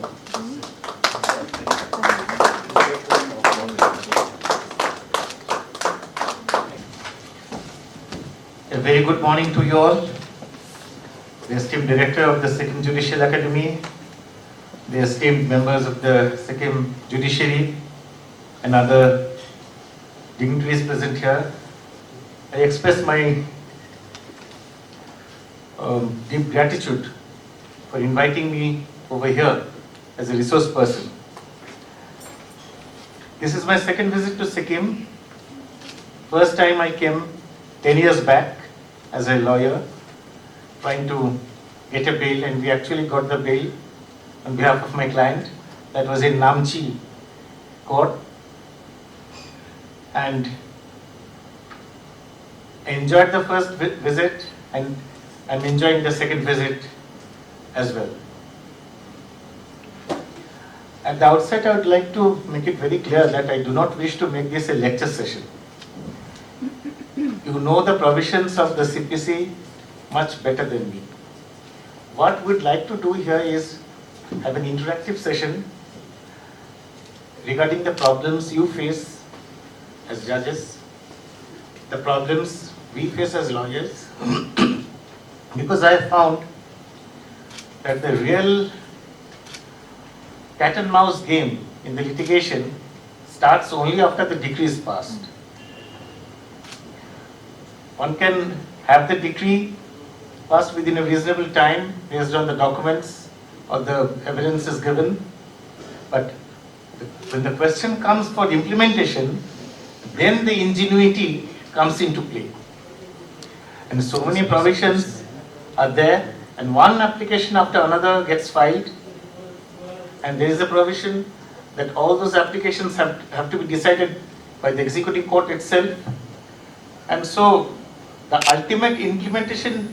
A very good morning to you all. The esteemed Director of the Sikkim Judicial Academy, the esteemed members of the Sikkim Judiciary and other dignitaries present here. I express my deep gratitude for inviting me over here as a resource person. This is my second visit to Sikkim. First time I came 10 years back as a lawyer trying to get a bail, and we actually got the bail on behalf of my client. That was in Namchi court, and I enjoyed the first visit and I'm enjoying the second visit as well. At the outset, I would like to make it very clear that I do not wish to make this a lecture session. You know the provisions of the CPC much better than me. What we'd like to do here is have an interactive session regarding the problems you face as judges, the problems we face as lawyers, because I have found that the real cat and mouse game in the litigation starts only after the decree is passed. One can have the decree passed within a reasonable time based on the documents or the evidence is given, but when the question comes for implementation, then the ingenuity comes into play. And so many provisions are there, and one application after another gets filed, and there is a provision that all those applications have to be decided by the executive court itself, and so the ultimate implementation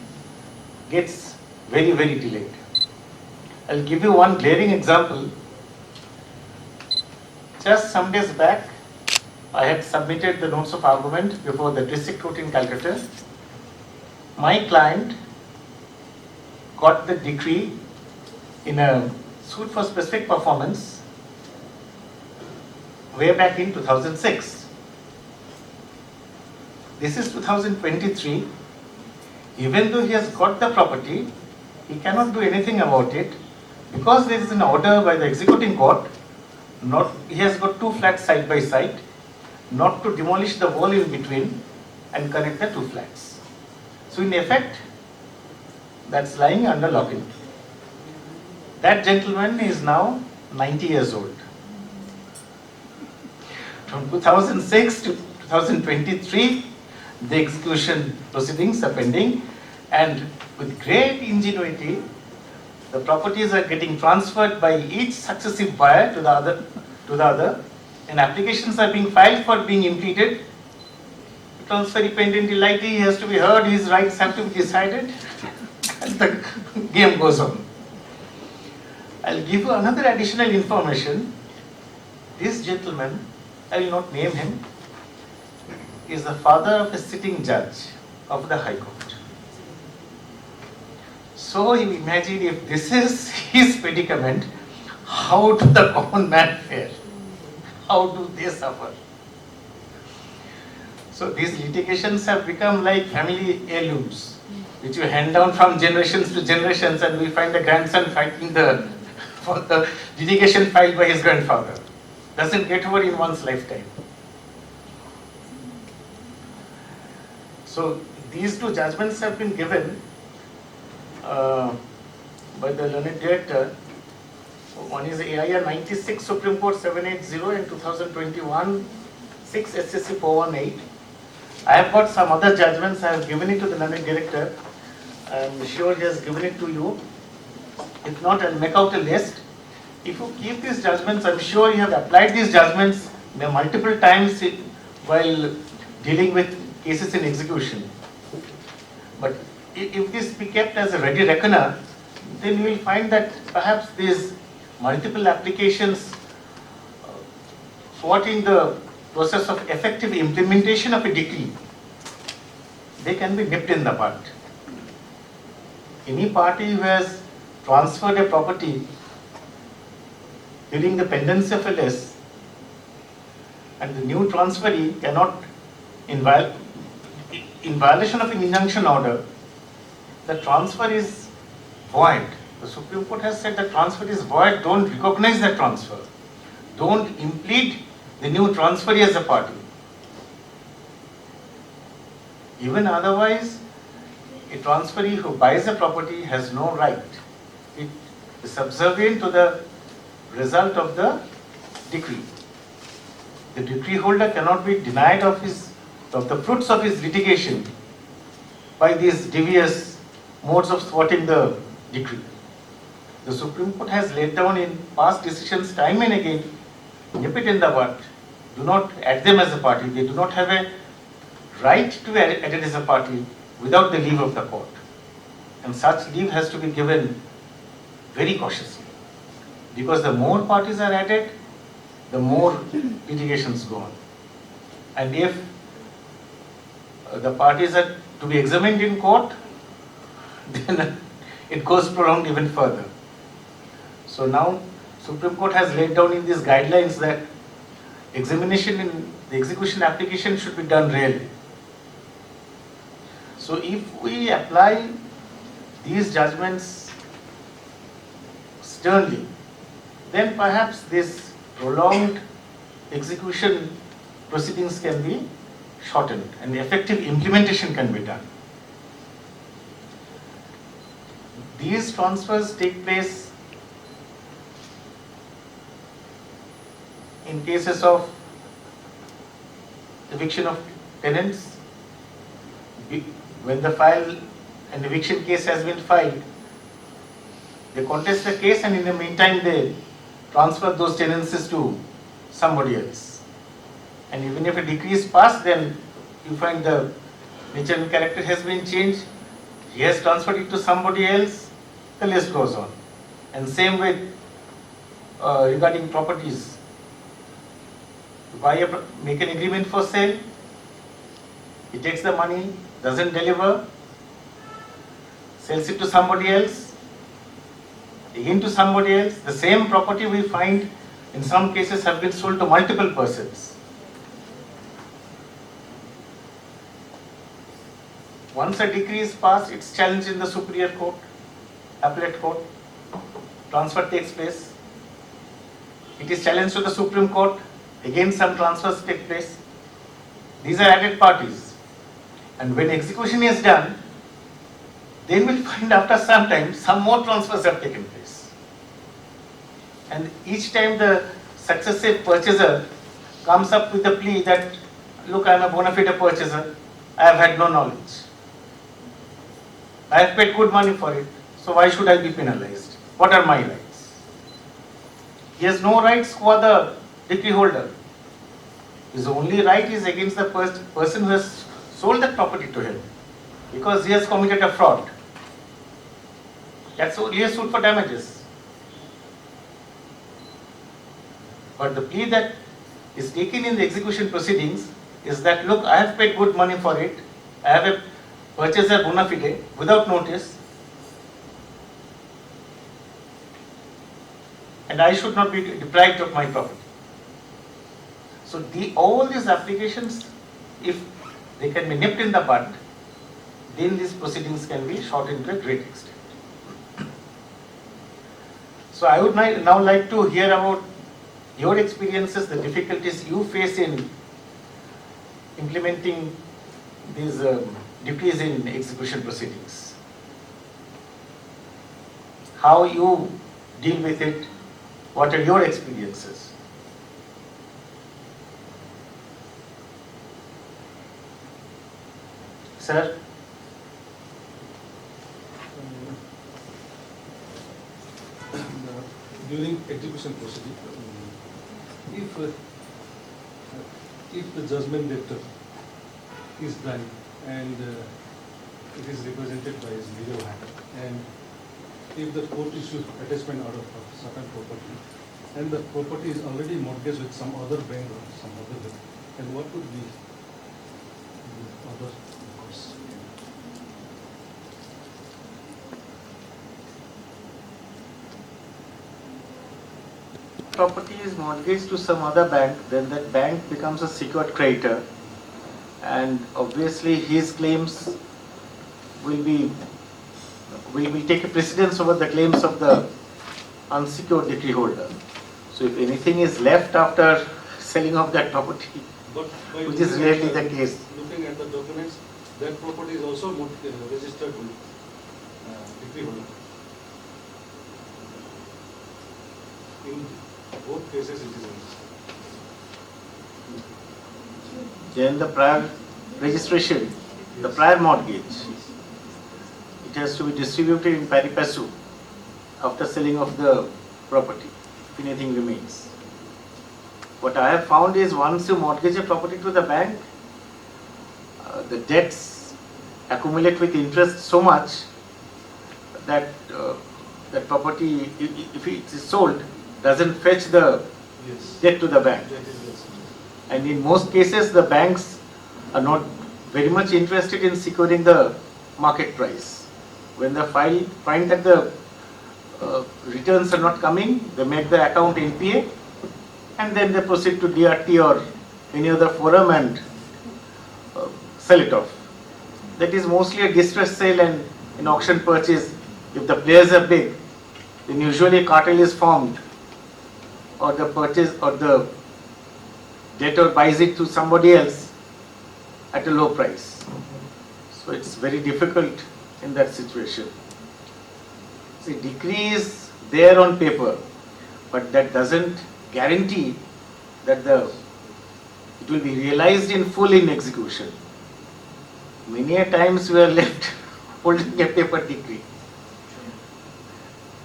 gets very, very delayed. I'll give you one glaring example. Just some days back, I had submitted the notes of argument before the district court in Calcutta. My client got the decree in a suit for specific performance way back in 2006. This is 2023. Even though he has got the property, he cannot do anything about it because there is an order by the executing court. He has got two flats side by side, not to demolish the wall in between and connect the two flats. So in effect, that's lying under lock-in. That gentleman is now 90 years old. From 2006 to 2023, the execution proceedings are pending, and with great ingenuity, the properties are getting transferred by each successive buyer to the other, and applications are being filed for being impleted. Transfer pending till likely he has to be heard, his rights have to be decided, and the game goes on. I'll give you another additional information. This gentleman, I will not name him, is the father of a sitting judge of the High Court. So you imagine if this is his predicament, how do the common man fare? How do they suffer? So these litigations have become like family heirlooms, which you hand down from generations to generations, and we find the grandson fighting for the litigation filed by his grandfather. Doesn't get over in one's lifetime. So these two judgments have been given by the learned director. One is AIR 96 Supreme Court 780 and 2021 6 SJA 418. I have got some other judgments. I have given it to the learned director. I am sure he has given it to you. If not, I'll make out a list. If you keep these judgments, I'm sure you have applied these judgments multiple times while dealing with cases in execution. But if this be kept as a ready reckoner, then you will find that perhaps these multiple applications thwarting the process of effective implementation of a decree, they can be nipped in the bud. Any party who has transferred a property during the pendency of a less, and the new transferee cannot, in violation of an injunction order, the transfer is void. The Supreme Court has said the transfer is void, don't recognize that transfer. Don't implead the new transferee as a party. Even otherwise, a transferee who buys a property has no right. It is subservient to the result of the decree. The decree holder cannot be denied of the fruits of his litigation by these devious modes of thwarting the decree. The Supreme Court has laid down in past decisions time and again, nip it in the bud, do not add them as a party. They do not have a right to be added as a party without the leave of the court. And such leave has to be given very cautiously. Because the more parties are added, the more litigations go on. And if the parties are to be examined in court, then it goes prolonged even further. So now Supreme Court has laid down in these guidelines that examination in the execution application should be done rarely. So if we apply these judgments sternly, then perhaps this prolonged execution proceedings can be shortened and effective implementation can be done. These transfers take place in cases of eviction of tenants. When an eviction case has been filed, they contest the case and in the meantime they transfer those tenancies to somebody else. And even if a decree is passed, then you find the nature and character has been changed, he has transferred it to somebody else, the list goes on. And same with regarding properties. Make an agreement for sale, he takes the money, doesn't deliver, sells it to somebody else, again to somebody else. The same property we find in some cases have been sold to multiple persons. Once a decree is passed, it's challenged in the superior court, appellate court, transfer takes place. It is challenged to the Supreme Court, again some transfers take place. These are added parties. And when execution is done, then we'll find after some time some more transfers have taken place. And each time the successive purchaser comes up with a plea that, look, I am a bona fide purchaser, I have had no knowledge. I have paid good money for it, so why should I be penalized? What are my rights? He has no rights for the decree holder. His only right is against the person who has sold that property to him, because he has committed a fraud. That's only a suit for damages. But the plea that is taken in the execution proceedings is that, look, I have paid good money for it, I have a purchaser bona fide without notice, and I should not be deprived of my property. So all these applications, if they can be nipped in the bud, then these proceedings can be shortened to a great extent. So I would now like to hear about your experiences, the difficulties you face in implementing these decrees in execution proceedings. How you deal with it, what are your experiences? Sir? During execution proceeding, if the judgment debtor is blind and it is represented by his legal hand, and if the court issues attachment order for certain property, and the property is already mortgaged with some other bank or some other bank, and what would be the other costs? property is mortgaged to some other bank, then that bank becomes a secured creditor, and obviously his claims will take a precedence over the claims of the unsecured decree holder. So if anything is left after selling of that property, But by which is rarely the case. Looking at the documents, that property is also registered with decree holder. In both cases, it is registered. then the prior registration, the prior mortgage, it has to be distributed in pari passu after selling of the property, if anything remains. What I have found is once you mortgage a property to the bank, the debts accumulate with interest so much that that property, if it is sold, doesn't fetch the Yes. debt to the bank. That is yes. And in most cases, the banks are not very much interested in securing the market price. When they find that the returns are not coming, they make the account NPA, and then they proceed to DRT or any other forum and sell it off. That is mostly a distress sale, and in auction purchase, if the players are big, then usually a cartel is formed, or the purchase or the debtor buys it to somebody else at a low price. So it's very difficult in that situation. See, decree is there on paper, but that doesn't guarantee that it will be realized in full in execution. Many a times we are left holding a paper decree,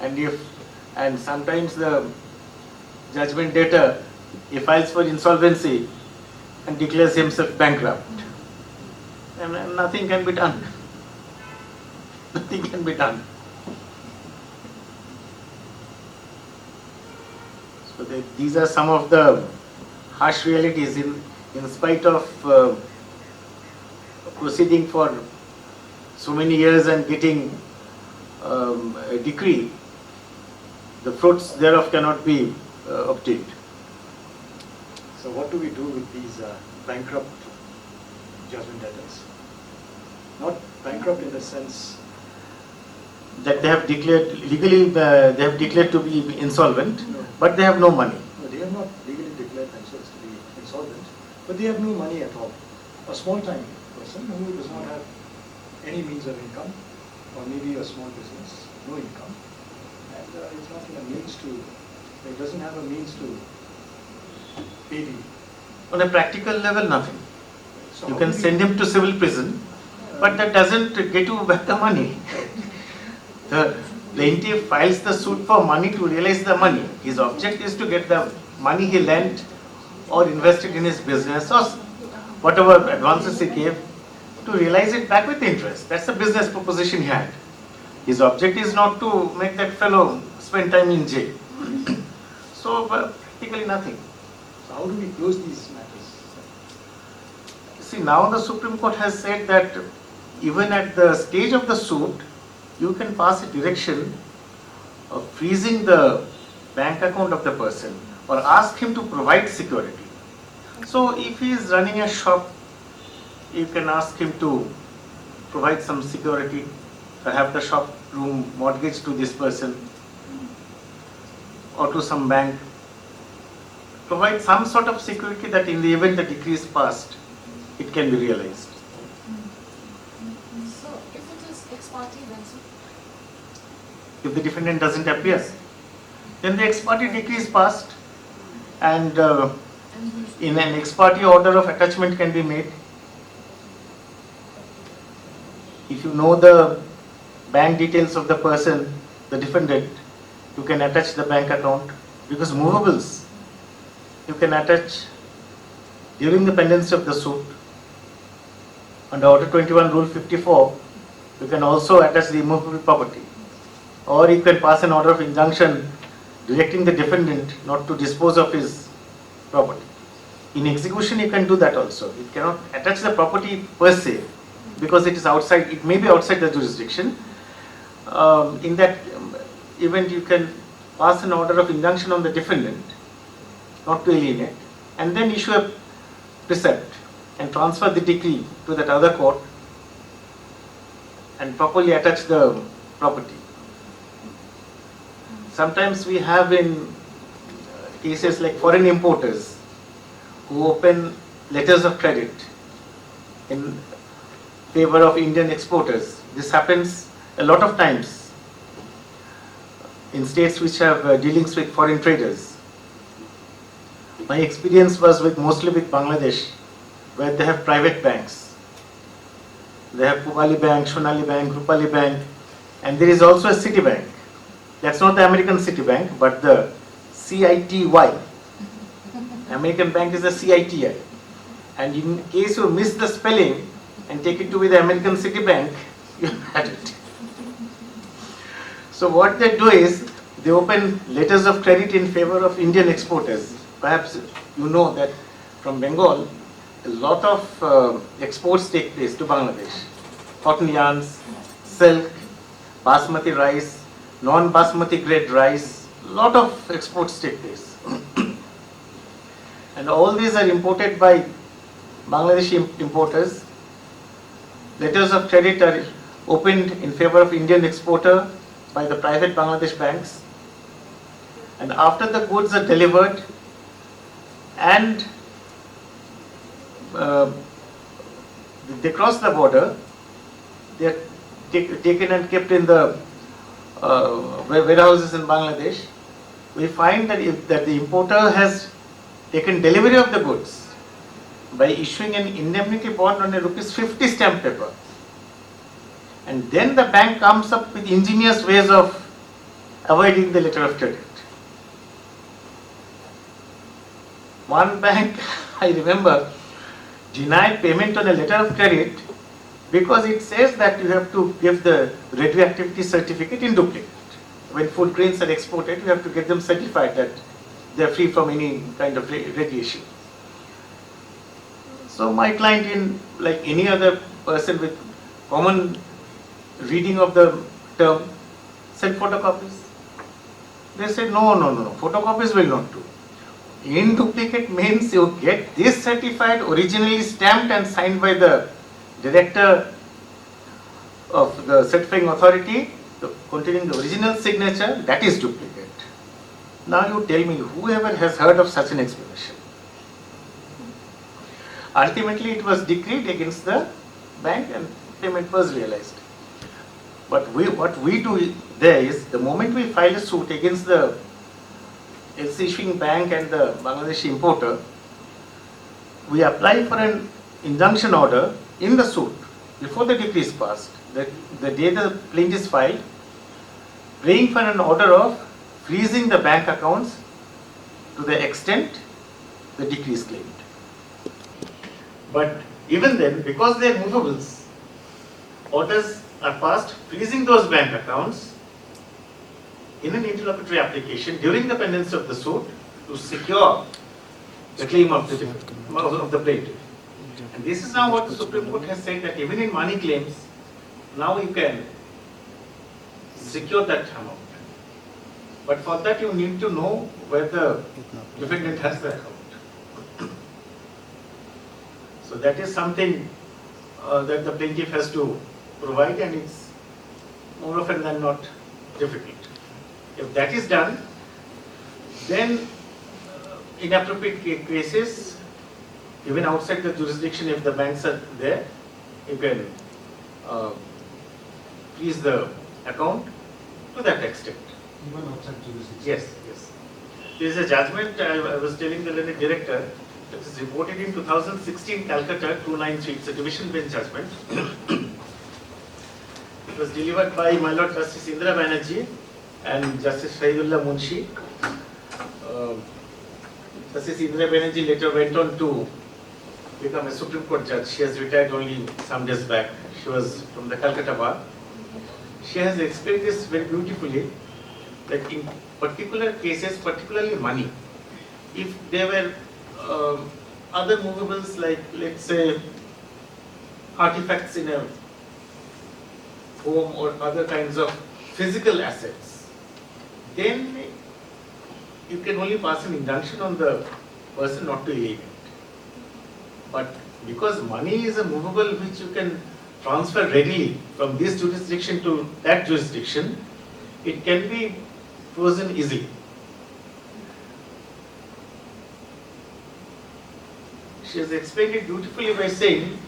and sometimes the judgment debtor, he files for insolvency and declares himself bankrupt, and nothing can be done. Nothing can be done. So these are some of the harsh realities. In spite of proceeding for so many years and getting a decree, the fruits thereof cannot be obtained. So what do we do with these bankrupt judgment debtors? Not bankrupt in the sense That they have declared legally, they have declared to be insolvent, but they have no money. no, they have not legally declared themselves to be insolvent, but they have no money at all. A small-time person who does not have any means of income, or maybe a small business, no income, and it's not in a means to, it doesn't have a means to pay the. On a practical level, nothing. So You how can do we- send him to civil prison, but that doesn't get you back the money. The plaintiff files the suit for money to realize the money. His object is to get the money he lent or invested in his business or whatever advances he gave, to realize it back with interest. That's the business proposition he had. His object is not to make that fellow spend time in jail. So practically nothing. So how do we close these matters? See, now the Supreme Court has said that even at the stage of the suit, you can pass a direction of freezing the bank account of the person or ask him to provide security. So if he is running a shop, you can ask him to provide some security, have the shop room mortgaged to this person or to some bank. Provide some sort of security that in the event the decree is passed, it can be realized. So, if it is ex parte, then so? If the defendant doesn't appear, then the ex parte decree is passed, and in an ex parte order of attachment can be made. If you know the bank details of the person, the defendant, you can attach the bank account, because movables you can attach during the pendency of the suit. Under Order 21 Rule 54, you can also attach the immovable property, or you can pass an order of injunction directing the defendant not to dispose of his property. In execution, you can do that also. You cannot attach the property per se, because it is outside, it may be outside the jurisdiction. In that event, you can pass an order of injunction on the defendant not to alienate, and then issue a precept and transfer the decree to that other court and properly attach the property. Sometimes we have in cases like foreign importers who open letters of credit in favor of Indian exporters. This happens a lot of times in states which have dealings with foreign traders. My experience was mostly with Bangladesh, where they have private banks. They have Pubali Bank, Shonali Bank, Rupali Bank, and there is also a City Bank. That's not the American City Bank, but the CITY. American Bank is the CITI. And in case you miss the spelling and take it to be the American City Bank, you had it. So what they do is, they open letters of credit in favor of Indian exporters. Perhaps you know that from Bengal, a lot of exports take place to Bangladesh. Cotton yarns, silk, basmati rice, non-basmati grade rice, a lot of exports take place. And all these are imported by Bangladeshi importers. Letters of credit are opened in favor of Indian exporter by the private Bangladesh banks. And after the goods are delivered and they cross the border, they are taken and kept in the warehouses in Bangladesh. We find that that the importer has taken delivery of the goods by issuing an indemnity bond on a ₹50 stamp paper. And then the bank comes up with ingenious ways of avoiding the letter of credit. One bank, I remember, denied payment on a letter of credit because it says that you have to give the radioactivity certificate in duplicate. When food grains are exported, you have to get them certified that they are free from any kind of radiation. So my client, in like any other person with common reading of the term, sent photocopies. They said, no, photocopies will not do. In duplicate means you get this certified, originally stamped and signed by the director of the certifying authority, containing the original signature, that is duplicate. Now you tell me, whoever has heard of such an explanation? Ultimately it was decreed against the bank and payment was realized. But what we do there is, the moment we file a suit against the issuing bank and the Bangladeshi importer, we apply for an injunction order in the suit before the decree is passed, the day the plaint is filed, praying for an order of freezing the bank accounts to the extent the decree is claimed. But even then, because they are movables, orders are passed freezing those bank accounts in an interlocutory application during the pendency of the suit to secure the claim of the plaintiff. And this is now what the Supreme Court has said, that even in money claims, now you can secure that amount. But for that you need to know where the defendant has the account. So that is something that the plaintiff has to provide, and it's more often than not difficult. If that is done, then inappropriate cases, even outside the jurisdiction, if the banks are there, you can freeze the account to that extent. Even outside jurisdiction? Yes. There is a judgment, I was telling the learned director, that is reported in 2016 Calcutta 293. It's a division bench judgment. It was delivered by my Lord Justice Indira Banerjee and Justice Shahidullah Munshi. Justice Indira Banerjee later went on to become a Supreme Court judge. She has retired only some days back. She was from the Calcutta bar. She has explained this very beautifully, that in particular cases, particularly money, if there were other movables like, let's say, artifacts in a home or other kinds of physical assets, then you can only pass an injunction on the person not to alien it. But because money is a movable which you can transfer readily from this jurisdiction to that jurisdiction, it can be frozen easily. She has explained it beautifully by saying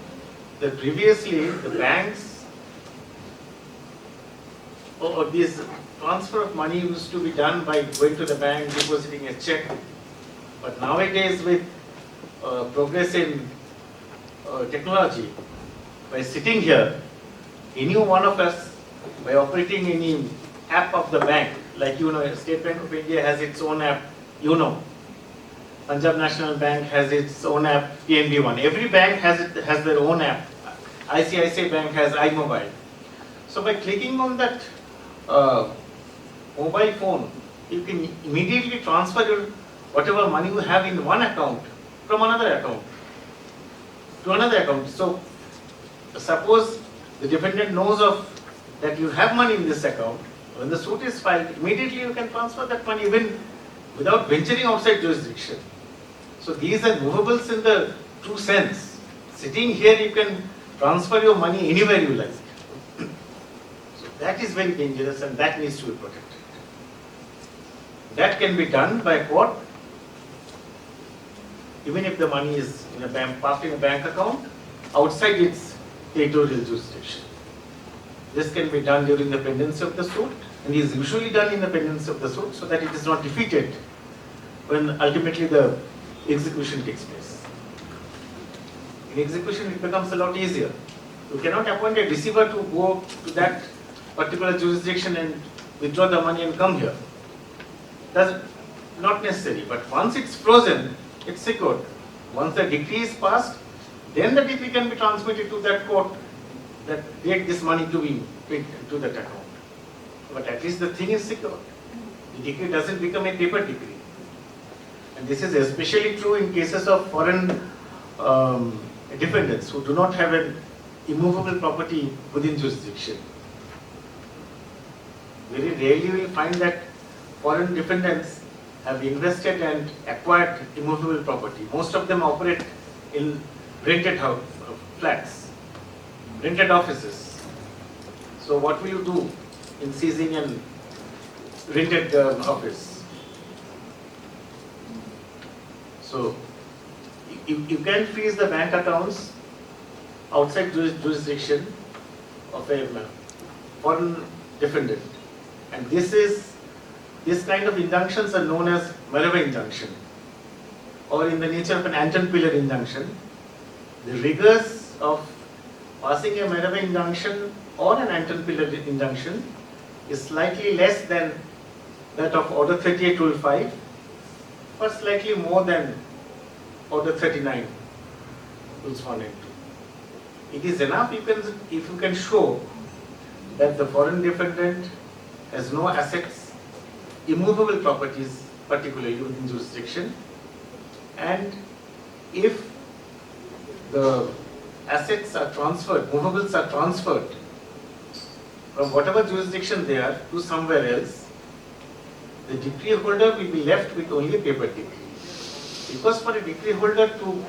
that previously the banks or this transfer of money used to be done by going to the bank, depositing a check. But nowadays with progress in technology, by sitting here, any one of us, by operating any app of the bank, like State Bank of India has its own app, Punjab National Bank has its own app, PNB One. Every bank has their own app. ICICI Bank has iMobile. So by clicking on that mobile phone, you can immediately transfer whatever money you have in one account from another account to another account. So suppose the defendant knows that you have money in this account. When the suit is filed, immediately you can transfer that money even without venturing outside jurisdiction. So these are movables in the true sense. Sitting here, you can transfer your money anywhere you like. So that is very dangerous and that needs to be protected. That can be done by court, even if the money is in a bank, parked in a bank account outside its territorial jurisdiction. This can be done during the pendency of the suit and is usually done in the pendency of the suit so that it is not defeated when ultimately the execution takes place. In execution, it becomes a lot easier. You cannot appoint a receiver to go to that particular jurisdiction and withdraw the money and come here. That's not necessary, but once it's frozen, it's secured. Once the decree is passed, then the decree can be transmitted to that court that direct this money to be paid to that account. But at least the thing is secured. The decree doesn't become a paper decree. And this is especially true in cases of foreign defendants who do not have an immovable property within jurisdiction. Very rarely you will find that foreign defendants have invested and acquired immovable property. Most of them operate in rented flats, rented offices. So what will you do in seizing and rented office? So you can freeze the bank accounts outside jurisdiction of a foreign defendant, and this kind of injunctions are known as Marava injunction, or in the nature of an Anton pillar injunction. The rigors of passing a Marava injunction or an Anton pillar injunction is slightly less than that of Order 38 Rule 5, but slightly more than Order 39 Rules 1 and 2. It is enough if you can show that the foreign defendant has no assets, immovable properties, particularly within jurisdiction, and if the assets are transferred, movables are transferred from whatever jurisdiction they are to somewhere else, the decree holder will be left with only a paper decree. Because for a decree holder to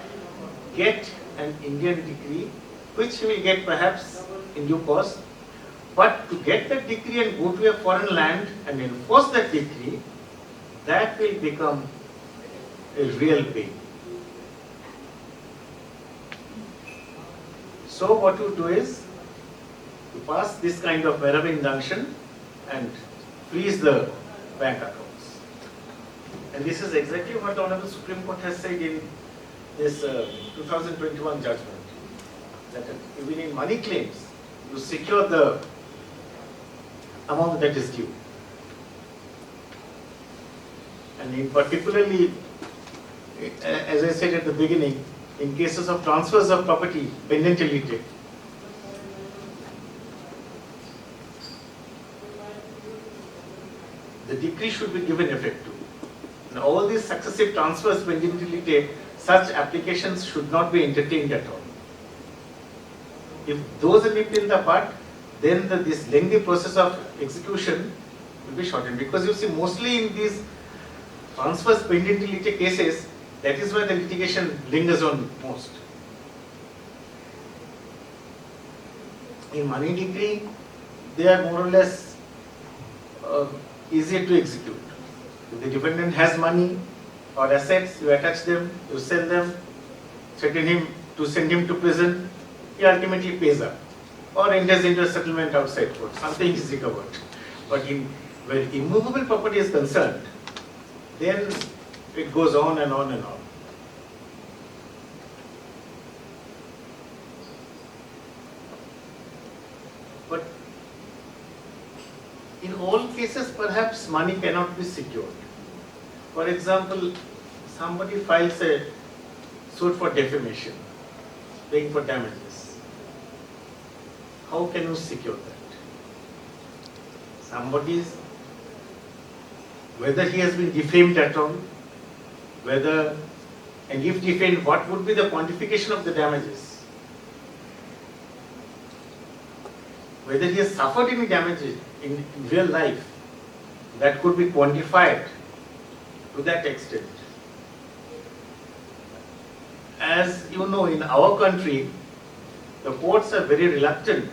get an Indian decree, which he will get perhaps in due course, but to get that decree and go to a foreign land and enforce that decree, that will become a real pain. So what you do is, to pass this kind of Marava injunction and freeze the bank accounts. And this is exactly what the Honorable Supreme Court has said in this 2021 judgment. That even in money claims, you secure the amount that is due. And in particularly, as I said at the beginning, in cases of transfers of property pendent illiquid, the decree should be given effect to. And all these successive transfers pendent illiquid, such applications should not be entertained at all. If those are nipped in the bud, then this lengthy process of execution will be shortened. Because you see, mostly in these transfers pending cases, that is where the litigation lingers on most. In money decree, they are more or less easier to execute. If the defendant has money or assets, you attach them, you sell them, threaten him to send him to prison, he ultimately pays up or enters into a settlement outside court. Something is recovered. But where immovable property is concerned, then it goes on and on and on. But in all cases, perhaps money cannot be secured. For example, somebody files a suit for defamation, paying for damages. How can you secure that? Somebody's, whether he has been defamed at all, whether, and if defamed, what would be the quantification of the damages? Whether he has suffered any damages in real life, that could be quantified to that extent. As you know, in our country, the courts are very reluctant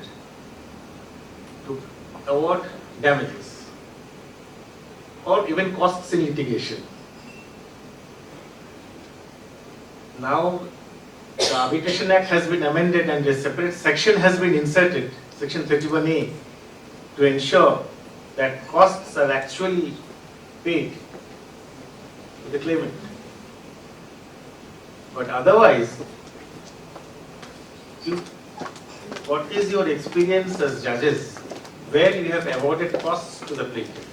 to award damages or even costs in litigation. Now, the Arbitration Act has been amended and a separate section has been inserted, Section 31A, to ensure that costs are actually paid to the claimant. But otherwise, what is your experience as judges where you have awarded costs to the plaintiff?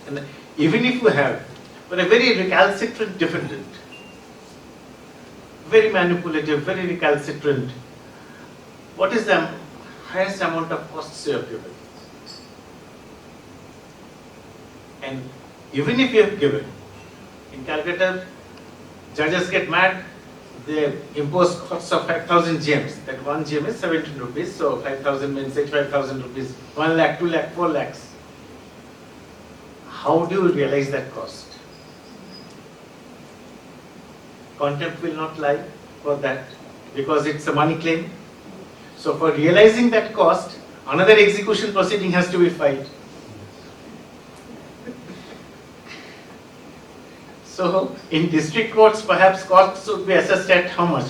And even if you have, but a very recalcitrant defendant, very manipulative, very recalcitrant, what is the highest amount of costs you have given? And even if you have given, in Calcutta, judges get mad, they impose costs of 5,000 gems. That one gem is 17 rupees, so 5,000 means 85,000 rupees, 1 lakh, 2 lakh, 4 lakhs. How do you realize that cost? Contempt will not lie for that because it's a money claim. So for realizing that cost, another execution proceeding has to be filed. So in district courts, perhaps costs would be assessed at how much?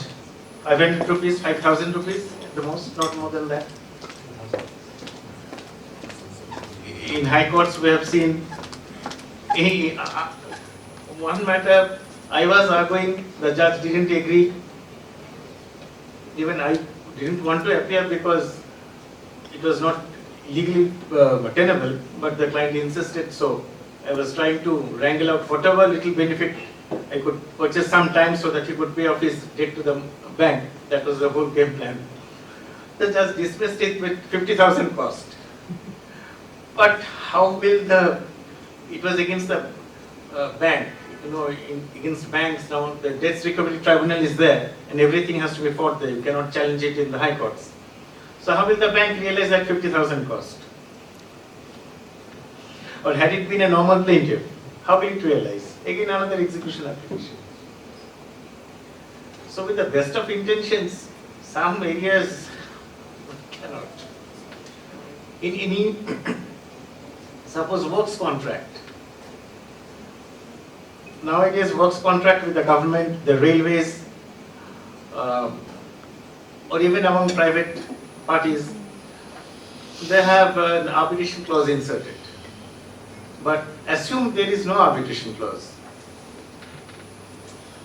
500 rupees, 5,000 rupees at the most, not more than that. In high courts, we have seen one matter, I was arguing, the judge didn't agree. Even I didn't want to appear because it was not legally tenable, but the client insisted, so I was trying to wrangle out whatever little benefit I could purchase some time so that he could pay off his debt to the bank. That was the whole game plan. The judge dismissed it with 50,000 cost. But how will it was against the bank, against banks now, the debts recovery tribunal is there and everything has to be fought there. You cannot challenge it in the high courts. So how will the bank realize that 50,000 cost? Or had it been a normal plaintiff, how will it realize? Again, another execution application. So with the best of intentions, some areas cannot. In any, suppose works contract. Nowadays, works contract with the government, the railways, or even among private parties, they have an arbitration clause inserted. But assume there is no arbitration clause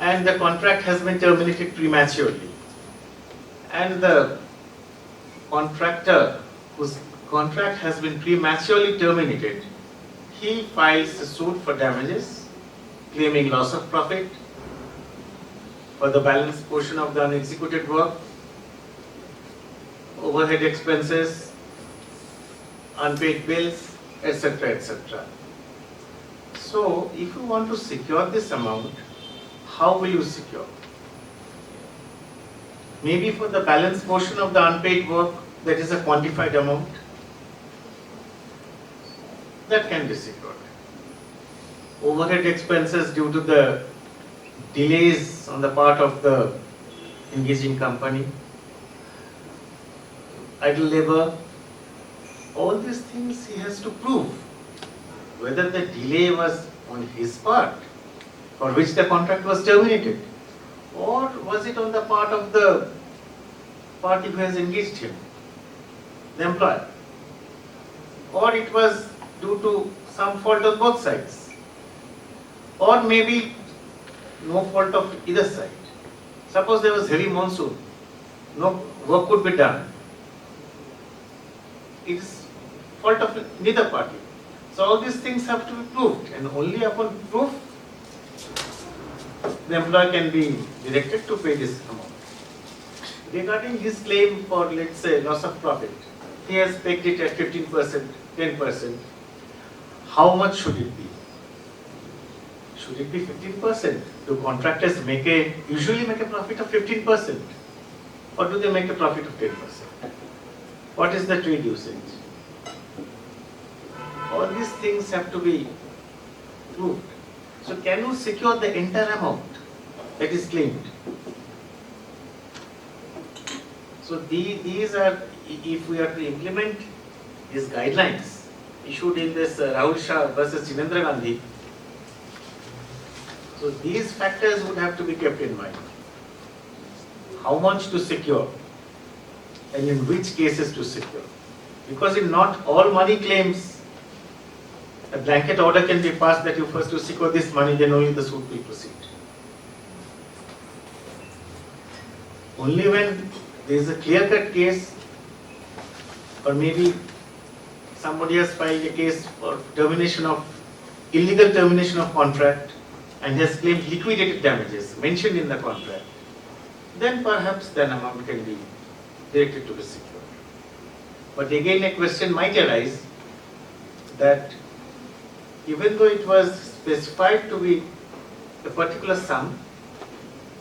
and the contract has been terminated prematurely and the contractor whose contract has been prematurely terminated, he files a suit for damages claiming loss of profit for the balance portion of the unexecuted work, overhead expenses, unpaid bills, etc., etc. So, if you want to secure this amount, how will you secure? Maybe for the balance portion of the unpaid work, that is a quantified amount, that can be secured. overhead expenses due to the delays on the part of the engaging company, idle labor, all these things he has to prove. Whether the delay was on his part, for which the contract was terminated, or was it on the part of the party who has engaged him, the employer, or it was due to some fault of both sides, or maybe no fault of either side. Suppose there was heavy monsoon, no work could be done. It is fault of neither party. So all these things have to be proved, and only upon proof the employer can be directed to pay this amount. Regarding his claim for, let's say, loss of profit, he has pegged it at 15%, 10%. How much should it be? Should it be 15%? Do contractors usually make a profit of 15%? Or do they make a profit of 10%? What is the trade usage? All these things have to be proved. So can you secure the entire amount that is claimed? So these are, if we are to implement these guidelines issued in this Rahul Shah versus Jinendra Gandhi, so these factors would have to be kept in mind. How much to secure and in which cases to secure. Because in not all money claims, a blanket order can be passed that you first to secure this money, then only the suit will proceed. Only when there is a clear-cut case, or maybe somebody has filed a case for illegal termination of contract and has claimed liquidated damages mentioned in the contract, then perhaps the amount can be directed to be secured. But again, a question might arise that even though it was specified to be a particular sum,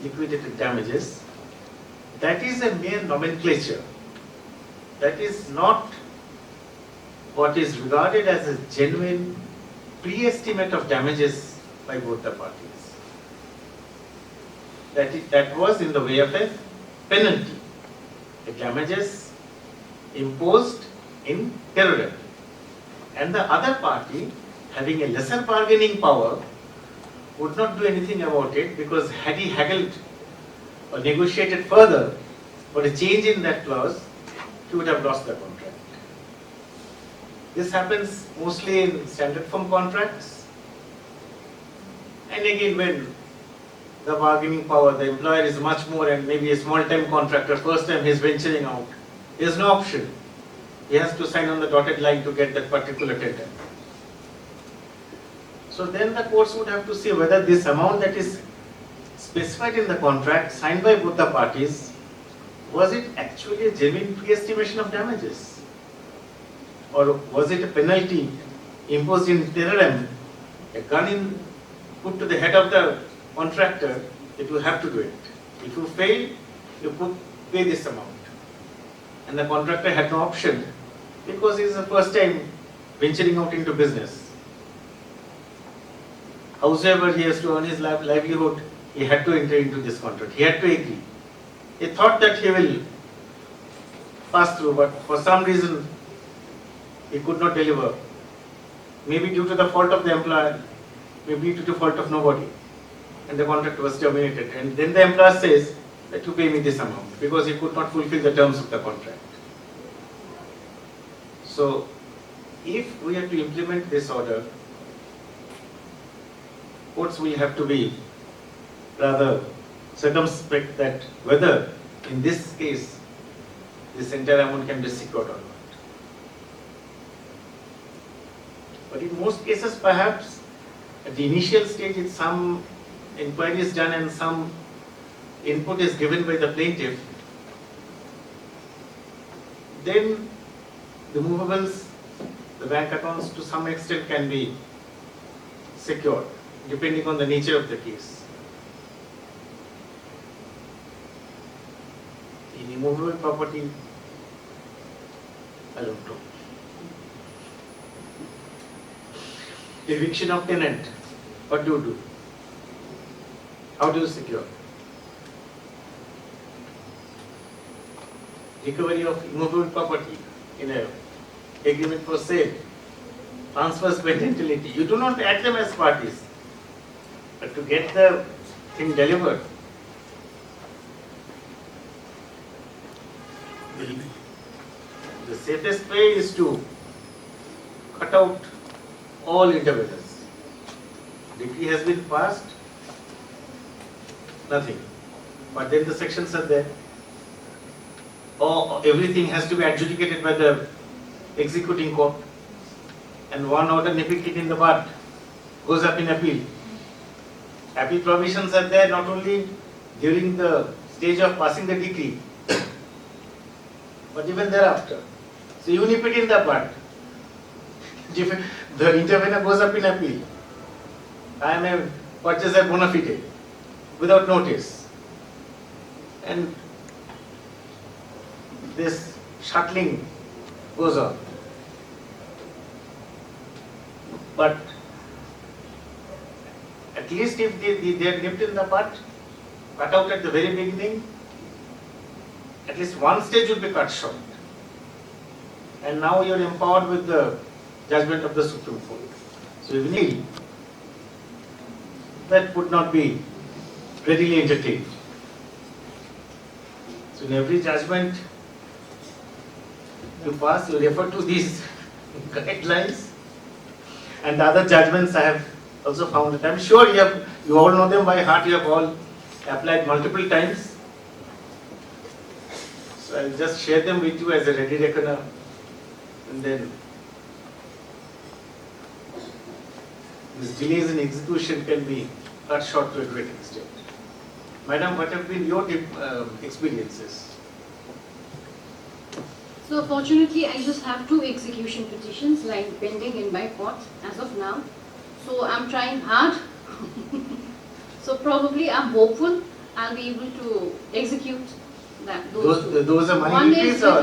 liquidated damages, that is a mere nomenclature. That is not what is regarded as a genuine pre-estimate of damages by both the parties. That was in the way of a penalty, the damages imposed in terror. And the other party, having a lesser bargaining power, would not do anything about it, because had he haggled or negotiated further for a change in that clause, he would have lost the contract. This happens mostly in standard form contracts. And again, when the bargaining power, the employer is much more, and maybe a small time contractor, first time he is venturing out, he has no option. He has to sign on the dotted line to get that particular tender. So then the courts would have to see whether this amount that is specified in the contract signed by both the parties, was it actually a genuine pre-estimation of damages? Or was it a penalty imposed in terrorem, a gun put to the head of the contractor that you have to do it. If you fail, you pay this amount. And the contractor had no option, because it is the first time venturing out into business. However, he has to earn his livelihood, he had to enter into this contract. He had to agree. He thought that he will pass through, but for some reason he could not deliver. Maybe due to the fault of the employer, maybe due to the fault of nobody. And the contract was terminated. And then the employer says that you pay me this amount, because he could not fulfill the terms of the contract. So, if we have to implement this order, courts will have to be rather circumspect that whether in this case this entire amount can be secured or not. But in most cases, perhaps at the initial stage, if some inquiry is done and some input is given by the plaintiff, then the movables, the bank accounts to some extent can be secured, depending on the nature of the case. In immovable property, I don't know. Eviction of tenant, What do you do? How do you secure? Recovery of immovable property in a agreement for sale, transfers patentility. You do not add them as parties, but to get the thing delivered. The safest way is to cut out all interveners. Decree has been passed, nothing. But then the sections are there. Or everything has to be adjudicated by the executing court. And one order nipping it in the bud goes up in appeal. Appeal provisions are there not only during the stage of passing the decree, but even thereafter. So you nip it in the bud. The intervener goes up in appeal. I am a purchaser bona fide without notice. And this shuttling goes on. But at least if they are nipped in the bud, cut out at the very beginning, at least one stage will be cut short. And now you are empowered with the judgment of the Supreme Court. So if you need, that would not be readily entertained. So in every judgment you pass, you refer to these guidelines, and the other judgments I have also found that I'm sure you all know them by heart, you have all applied multiple times. So I'll just share them with you as a ready reckoner, and then these delays in execution can be cut short to a great extent. Madam, what have been your experiences? So fortunately, I just have 2 execution petitions lying pending in my court as of now. So I'm trying hard. So probably I'm hopeful I'll be able to execute Those are money one increase is or?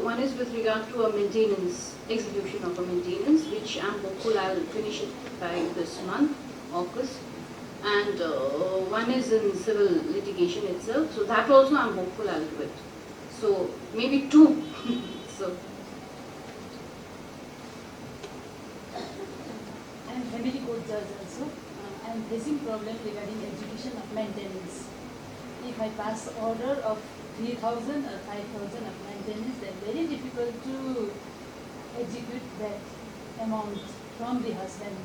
one is with regard to a maintenance, execution of a maintenance, which I'm hopeful I'll finish it by this month, August. And one is in civil litigation itself, so that also I'm hopeful I'll do it. So maybe 2. So I'm family court judge also. I'm facing problem regarding execution of maintenance. If I pass order of 3,000 or 5,000 of maintenance, then very difficult to execute that amount from the husband,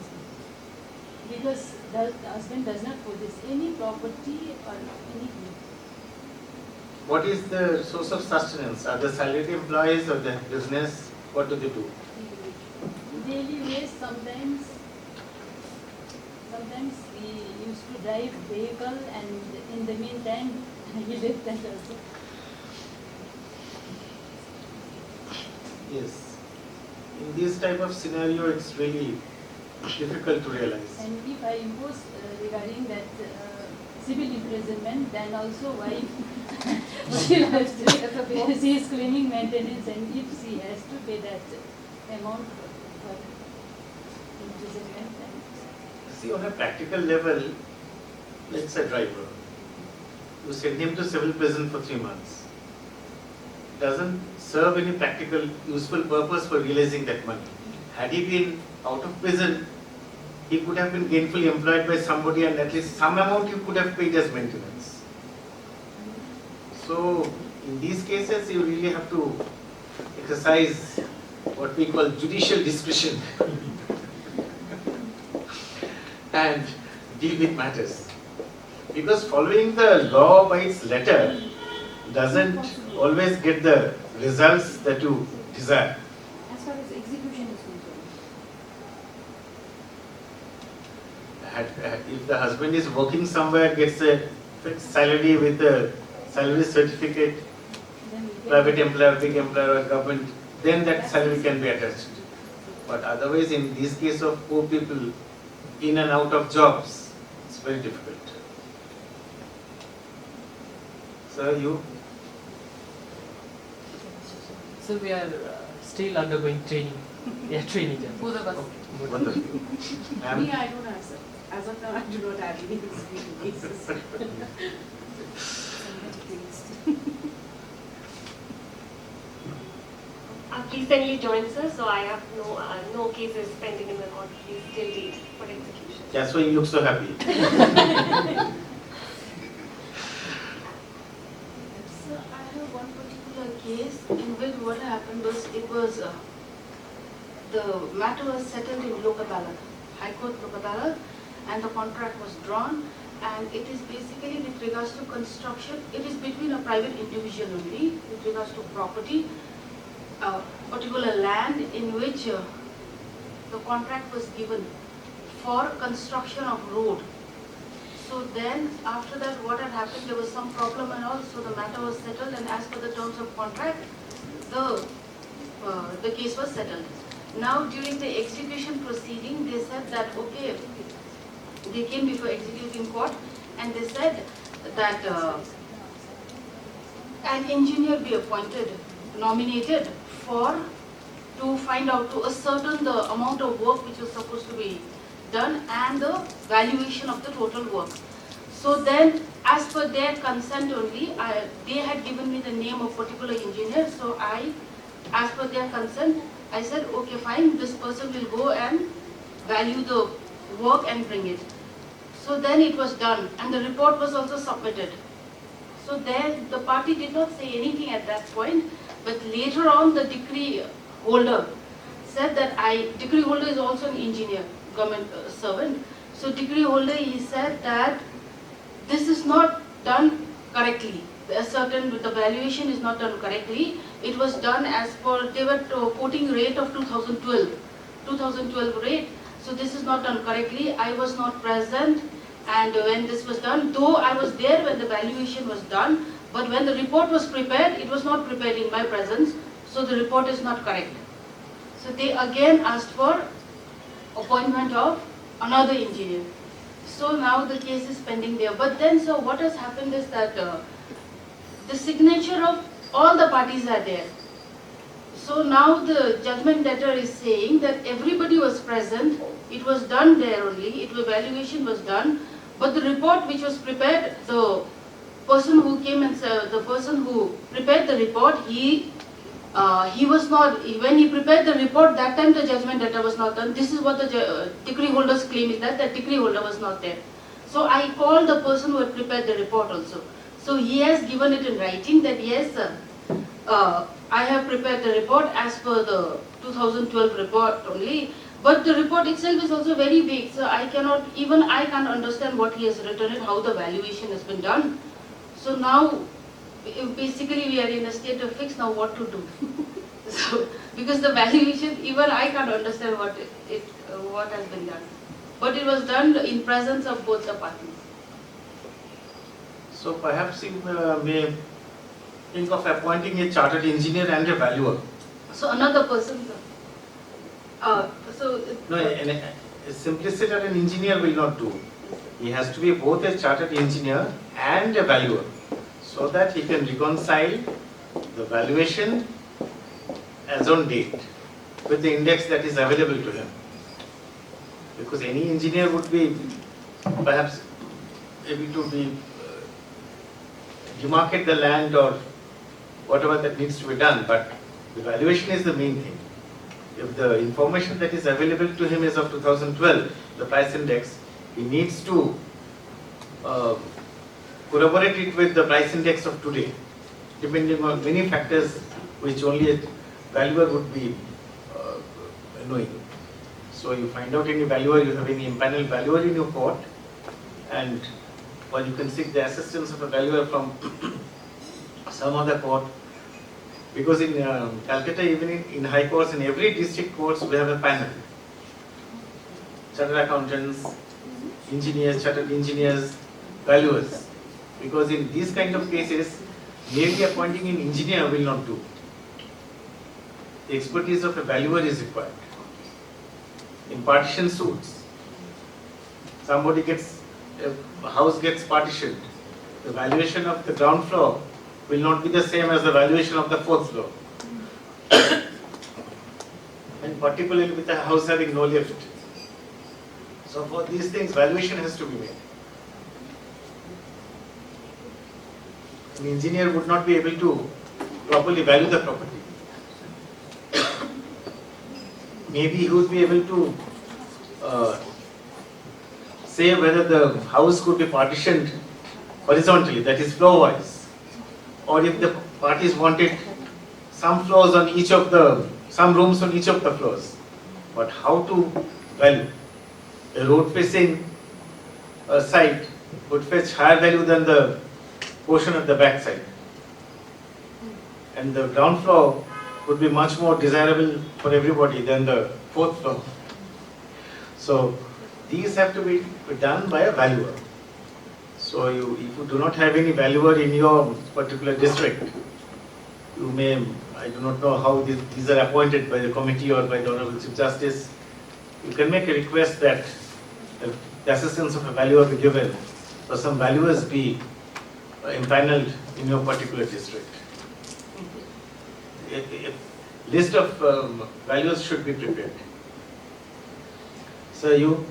because the husband does not possess any property or anything. What is the source of sustenance? Are the salaried employees or the business? What do they do? Daily wage, sometimes we used to drive vehicle, and in the meantime he left that also. Yes. In this type of scenario, it's really difficult to realize. And if I impose regarding that civil imprisonment, then also wife she is claiming maintenance, and if she has to pay that amount for imprisonment. See, on a practical level, let's say driver, you send him to civil prison for 3 months. Doesn't serve any practical, useful purpose for realizing that money. Had he been out of prison, he could have been gainfully employed by somebody, and at least some amount he could have paid as maintenance. So, in these cases, you really have to exercise what we call judicial discretion and deal with matters. Because following the law by its letter doesn't always get the results that you desire. as far as execution is concerned, If the husband is working somewhere, gets a fixed salary with a salary certificate, Then we get private employer, big employer or government, then that salary can be attached. But otherwise, in this case of poor people in and out of jobs, it's very difficult. So you? So we are still undergoing training. We are training them. both of us. Both of you. Ma'am? Me, I don't answer. As of now, I do not have any disputed cases. I've recently joined, sir, so I have no cases pending in the court till date for execution. That's why you look so happy. So I have one particular case in which what happened was the matter was settled in Lok Adalat, High Court Lok Adalat, and the contract was drawn, and it is basically with regards to construction. It is between a private individual only with regards to property, particular land in which the contract was given for construction of road. So then after that what had happened, there was some problem and all, so the matter was settled, and as per the terms of contract, the case was settled. Now during the execution proceeding, they said that okay, they came before executing court and they said that an engineer be appointed, nominated to find out, to ascertain the amount of work which was supposed to be done and the valuation of the total work. So then, as per their consent only, they had given me the name of particular engineer, so as per their consent, I said, okay fine, this person will go and value the work and bring it. So then it was done, and the report was also submitted. So then the party did not say anything at that point, but later on the decree holder said that decree holder is also an engineer, government servant. So decree holder, he said that this is not done correctly. The valuation is not done correctly. It was done as per, they were quoting rate of 2012 rate. So this is not done correctly. I was not present, and when this was done, though I was there when the valuation was done, but when the report was prepared, it was not prepared in my presence, so the report is not correct. So they again asked for appointment of another engineer. So now the case is pending there. But then, so what has happened is that the signature of all the parties are there. So now the judgment debtor is saying that everybody was present, it was done there only, the valuation was done, but the report which was prepared, the person who came and the person who prepared the report, he was not, when he prepared the report, that time the judgment debtor was not done. This is what the decree holder's claim is, that the decree holder was not there. So I called the person who had prepared the report also. So he has given it in writing that yes, I have prepared the report as per the 2012 report only, but the report itself is also very vague, so I cannot, even I can't understand what he has written and how the valuation has been done. So now, basically we are in a state of fix now what to do. So, because the valuation, even I can't understand what has been done. But it was done in presence of both the parties. So perhaps you may think of appointing a chartered engineer and a valuer. So another person, No, a simpliciter an engineer will not do. He has to be both a chartered engineer and a valuer, so that he can reconcile the valuation as on date with the index that is available to him. Because any engineer would be perhaps able to demarcate the land or whatever that needs to be done, but the valuation is the main thing. If the information that is available to him is of 2012, the price index, he needs to corroborate it with the price index of today, depending on many factors which only a valuer would be knowing. So you find out any valuer, you have any impaneled valuer in your court, and or you can seek the assistance of a valuer from some other court. Because in Calcutta, even in high courts, in every district courts, we have a panel. Chartered accountants, engineers, chartered engineers, valuers. Because in these kind of cases, merely appointing an engineer will not do. The expertise of a valuer is required. In partition suits, somebody a house gets partitioned. The valuation of the ground floor will not be the same as the valuation of the fourth floor. And particularly with a house having no lift. So for these things, valuation has to be made. An engineer would not be able to properly value the property. Maybe he would be able to say whether the house could be partitioned horizontally, that is floor-wise, or if the parties wanted some floors on each of the, some rooms on each of the floors. But how to value? A road-facing site would fetch higher value than the portion at the back side. And the ground floor would be much more desirable for everybody than the fourth floor. So these have to be done by a valuer. So if you do not have any valuer in your particular district, you may, I do not know how these are appointed by the committee or by the Honorable Chief Justice. You can make a request that the assistance of a valuer be given, or some valuers be impaneled in your particular district. A list of valuers should be prepared. So you.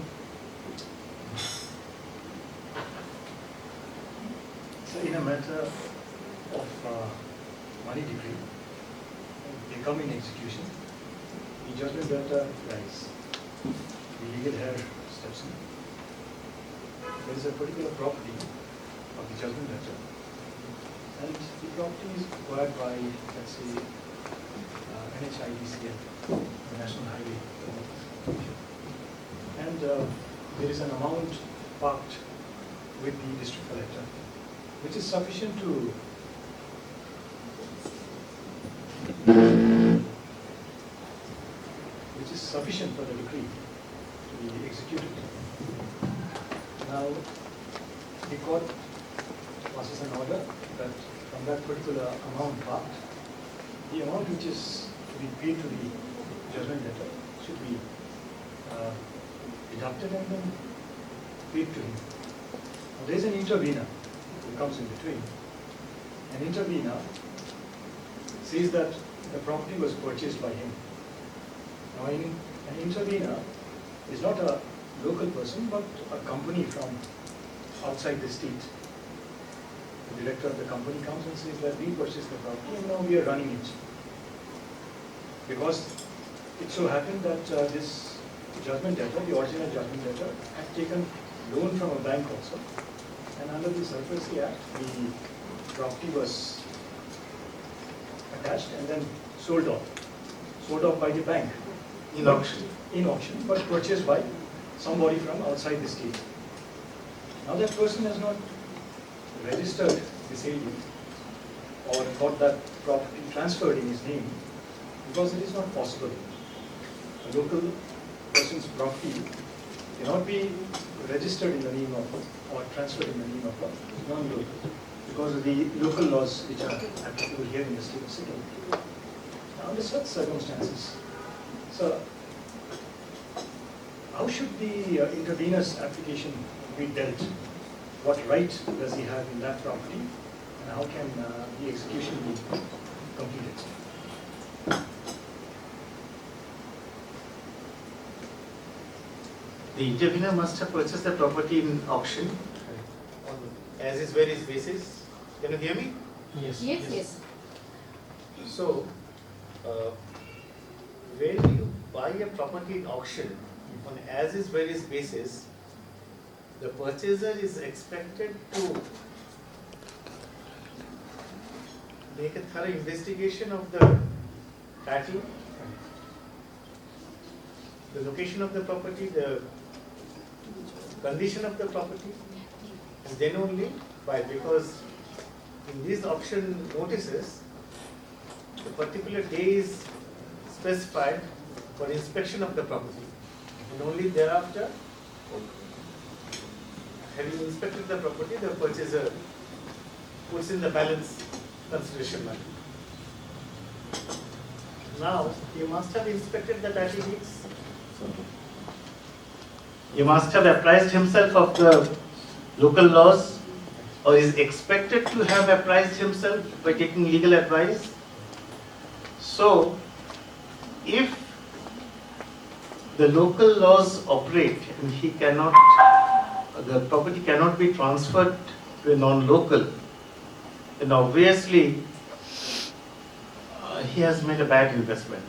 So in a matter of money decree, they come in execution, the judgment debtor dies, the legal heir steps in. There is a particular property of the judgment debtor, and the property is acquired by, let's say, NHIDCL, the National Highway Commission. And there is an amount parked with the district collector, which is sufficient to for the decree to be executed. Now, the court passes an order that from that particular amount parked, the amount which is to be paid to the judgment debtor should be deducted and then paid to him. Now, there is an intervener who comes in between. An intervener says that the property was purchased by him. Now, an intervener is not a local person, but a company from outside the state. The director of the company comes and says that we purchased the property and now we are running it. Because it so happened that this judgment debtor, the original judgment debtor, had taken loan from a bank also. And under the Surface Act, the property was attached and then sold off by the bank. In auction. In auction, but purchased by somebody from outside the state. Now that person has not registered the sale deed or got that property transferred in his name because it is not possible. A local person's property cannot be registered in the name of or transferred in the name of a non-local because of the local laws which are applicable here in the state of Sikkim. Now, under such circumstances, so how should the intervener's application be dealt? What right does he have in that property? And how can the execution be completed? The intervener must have purchased the property in auction on as is where is basis. Can you hear me? Yes. Yes. So, when you buy a property in auction on as is where is basis, the purchaser is expected to make a thorough investigation of the title, the location of the property, the condition of the property, and then only buy, because in these auction notices, the particular day is specified for inspection of the property, and only thereafter, having inspected the property, the purchaser puts in the balance consideration money. Now, you must have inspected the title deeds. He must have apprised himself of the local laws, or is expected to have apprised himself by taking legal advice. So, if the local laws operate and he cannot, the property cannot be transferred to a non-local, then obviously he has made a bad investment.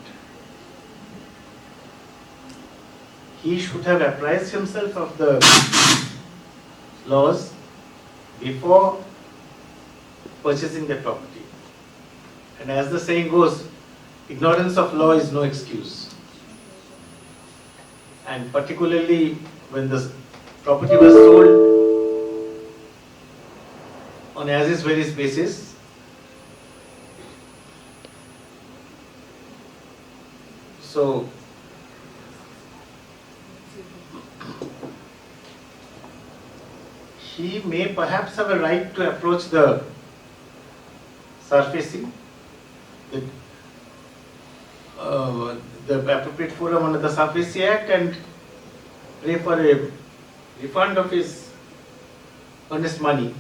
He should have apprised himself of the laws before purchasing the property. And as the saying goes, ignorance of law is no excuse. And particularly when the property was sold on as is very basis, so he may perhaps have a right to approach the surfacing, the appropriate forum under the Surfacing Act and pray for a refund of his earnest money,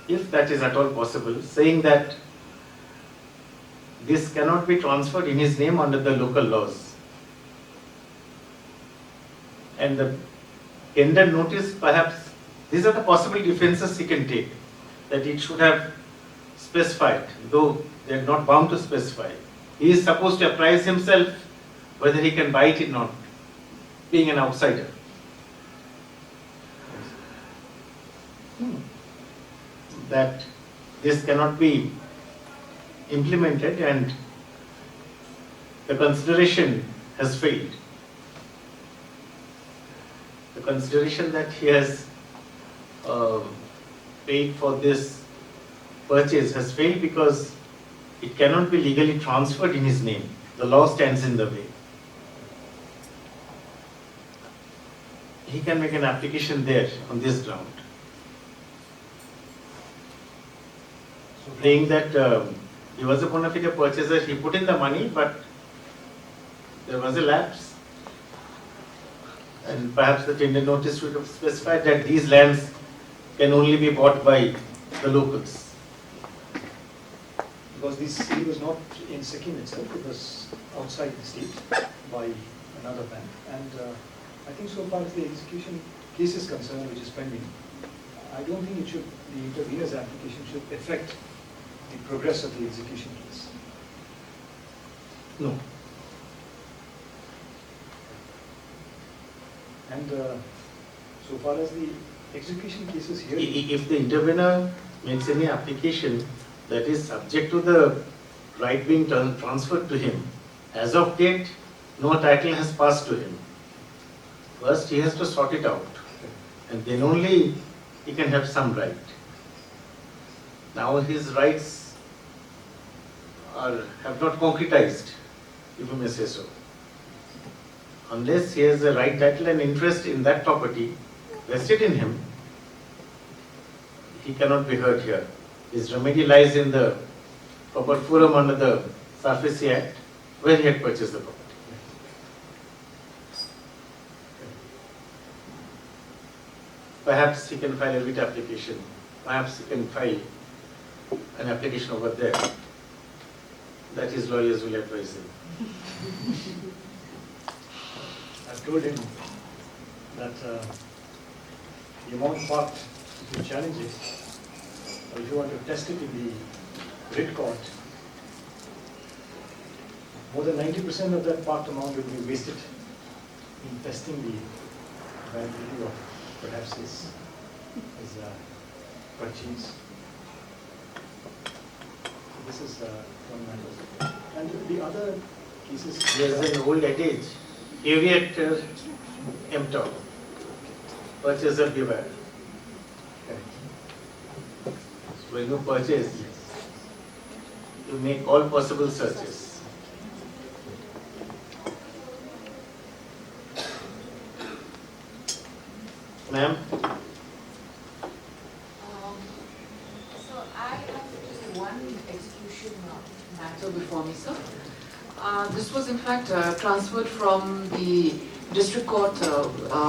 if that is at all possible, saying that this cannot be transferred in his name under the local laws. And the tender notice, perhaps, these are the possible defenses he can take, that it should have specified, though they are not bound to specify. He is supposed to apprise himself whether he can buy it or not, being an outsider. That this cannot be implemented and the consideration has failed. The consideration that he has paid for this purchase has failed because it cannot be legally transferred in his name. The law stands in the way. He can make an application there on this ground, saying that he was a bona fide purchaser, he put in the money, but there was a lapse. And perhaps the tender notice should have specified that these lands can only be bought by the locals. Because he was not in Sikkim itself, it was outside the state by another bank. And I think so far as the execution case is concerned, which is pending, I don't think it should, the intervener's application should affect the progress of the execution case. No. And so far as the execution case is here, If the intervener makes any application that is subject to the right being transferred to him, as of date, no title has passed to him. First, he has to sort it out, and then only he can have some right. Now his rights have not concretized, if you may say so. Unless he has a right title and interest in that property vested in him, he cannot be heard here. His remedy lies in the proper forum under the Surfacing Act, where he had purchased the property. Perhaps he can file a writ application. Perhaps he can file an application over there. That his lawyers will advise him. I've told him that the amount parked, if you challenge it, or if you want to test it in the writ court, more than 90% of that parked amount will be wasted in testing the validity of perhaps his purchase. This is one matter. And the other cases. There is an old adage, aviator emptor, purchaser beware. So when you purchase, you make all possible searches. Ma'am? So I have just one execution matter before me, sir. This was in fact transferred from the district court,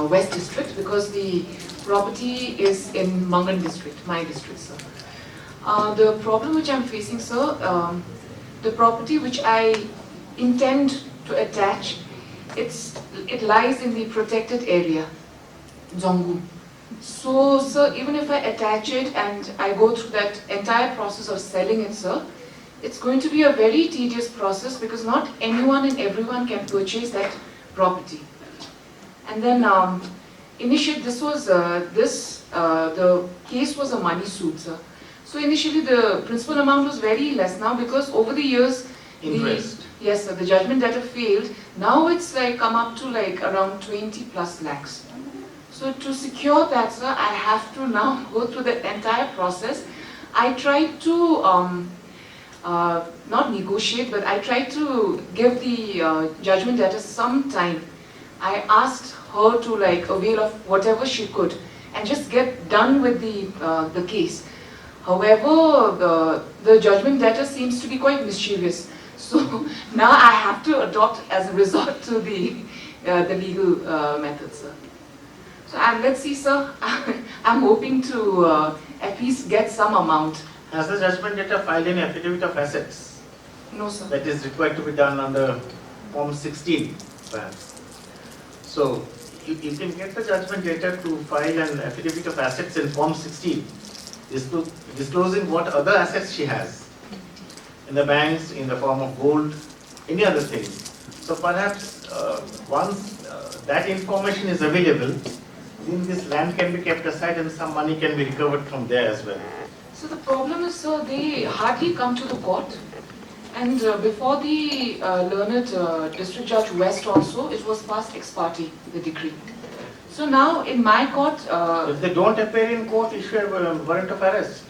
West District, because the property is in Mangan District, my district, sir. The problem which I'm facing, sir, the property which I intend to attach it lies in the protected area, Zongu. So, sir, even if I attach it and I go through that entire process of selling it, sir, it's going to be a very tedious process because not anyone and everyone can purchase that property. And then, initially, the case was a money suit, sir. So initially, the principal amount was very less. Now, because over the years, Interest. Yes, sir, the judgment debtor failed. Now it's like come up to like around 20 plus lakhs. So to secure that, sir, I have to now go through the entire process. I tried to not negotiate, but I tried to give the judgment debtor some time. I asked her to like avail of whatever she could and just get done with the case. However, the judgment debtor seems to be quite mischievous. So now I have to adopt as a resort to the legal method, sir. So let's see, sir. I'm hoping to at least get some amount. Has the judgment debtor filed any affidavit of assets? No, sir. That is required to be done under Form 16, perhaps. So you can get the judgment debtor to file an affidavit of assets in Form 16, disclosing what other assets she has in the banks, in the form of gold, any other thing. So perhaps once that information is available, then this land can be kept aside and some money can be recovered from there as well. So the problem is, sir, they hardly come to the court. And before the learned District Judge West also, it was passed ex parte, the decree. So now in my court... if they don't appear in court, issue a warrant of arrest.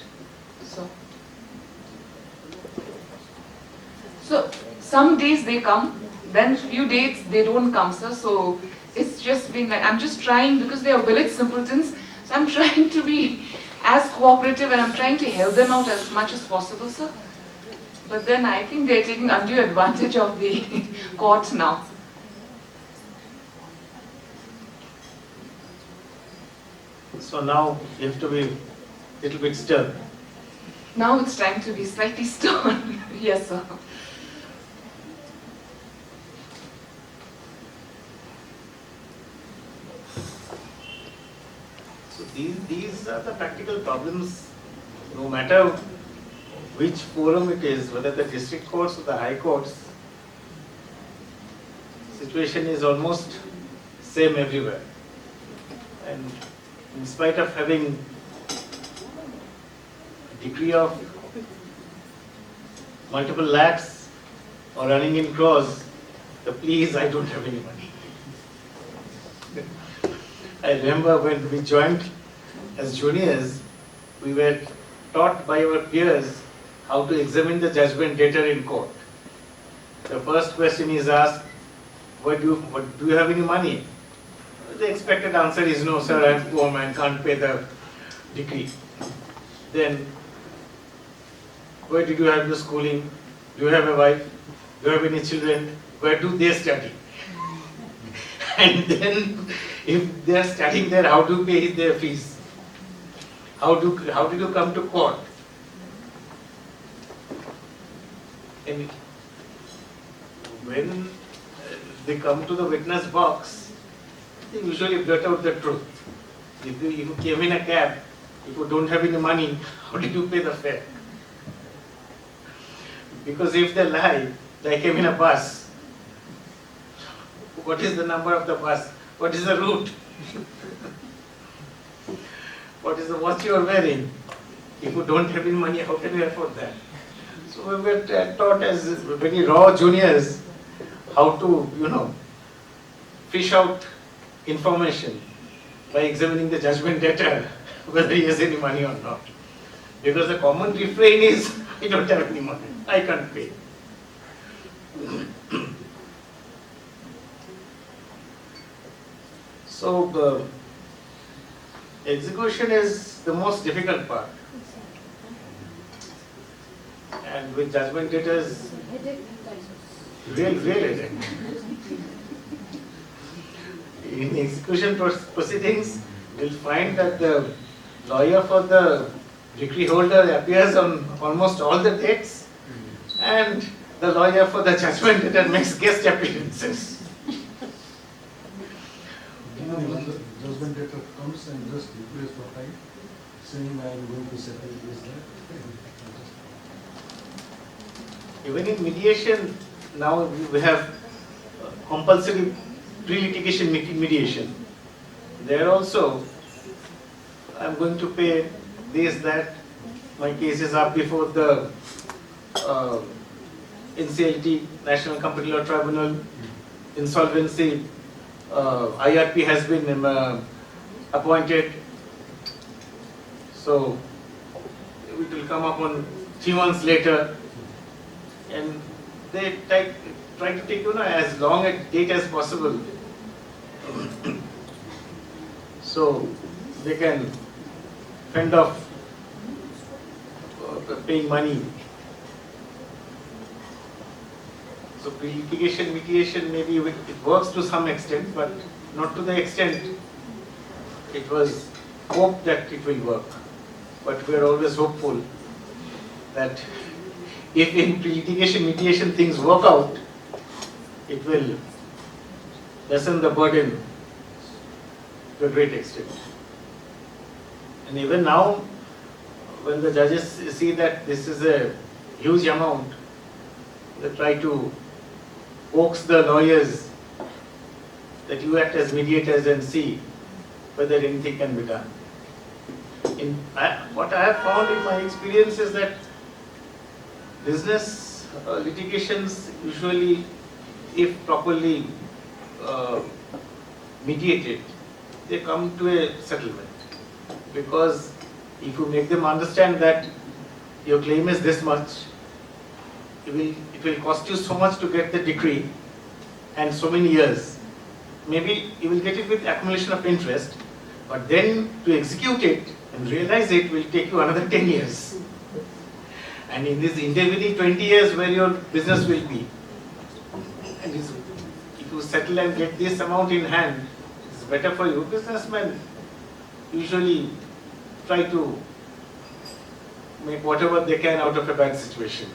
So some days they come, then few days they don't come, sir. So it's just been like, I'm just trying, because they are village simpletons, so I'm trying to be as cooperative and I'm trying to help them out as much as possible, sir. But then I think they're taking undue advantage of the court now. So now you have to be a little bit stern. Now it's time to be slightly stern. Yes, sir. So these are the practical problems, no matter which forum it is, whether the district courts or the high courts, situation is almost same everywhere. And in spite of having a degree of multiple lakhs or running in crores, the plea is I don't have any money. I remember when we joined as juniors, we were taught by our peers how to examine the judgment debtor in court. The first question is asked, do you have any money? The expected answer is no, sir, I am poor man, can't pay the decree. Then, where did you have the schooling? Do you have a wife? Do you have any children? Where do they study? And then, if they are studying there, how do you pay their fees? How did you come to court? And when they come to the witness box, they usually blurt out the truth. If you came in a cab, if you don't have any money, how did you pay the fare? Because if they lie, I came in a bus. What is the number of the bus? What is the route? What is the watch you are wearing? If you don't have any money, how can you afford that? So we were taught as very raw juniors how to, fish out information by examining the judgment debtor, whether he has any money or not. Because the common refrain is, I don't have any money, I can't pay. So, execution is the most difficult part. And with judgment debtors, real headache. In execution proceedings, you'll find that the lawyer for the decree holder appears on almost all the dates, and the lawyer for the judgment debtor makes guest appearances. comes and just replace what I saying I am going to settle this that. Even in mediation, now we have compulsory pre-litigation mediation. There also, I am going to pay this, that, my case is up before the NCLT, National Company Law Tribunal, insolvency, IRP has been appointed. So it will come up on 3 months later, and they try to take as long a date as possible, so they can fend off paying money. So pre-litigation mediation, maybe it works to some extent, but not to the extent it was hoped that it will work. But we are always hopeful that if in pre-litigation mediation things work out, it will lessen the burden to a great extent. And even now, when the judges see that this is a huge amount, they try to coax the lawyers that you act as mediators and see whether anything can be done. What I have found in my experience is that business litigations usually, if properly mediated, they come to a settlement. Because if you make them understand that your claim is this much, it will cost you so much to get the decree and so many years. Maybe you will get it with accumulation of interest, but then to execute it and realize it will take you another 10 years. And in this intervening 20 years where your business will be. And if you settle and get this amount in hand, it's better for you. Businessmen usually try to make whatever they can out of a bad situation.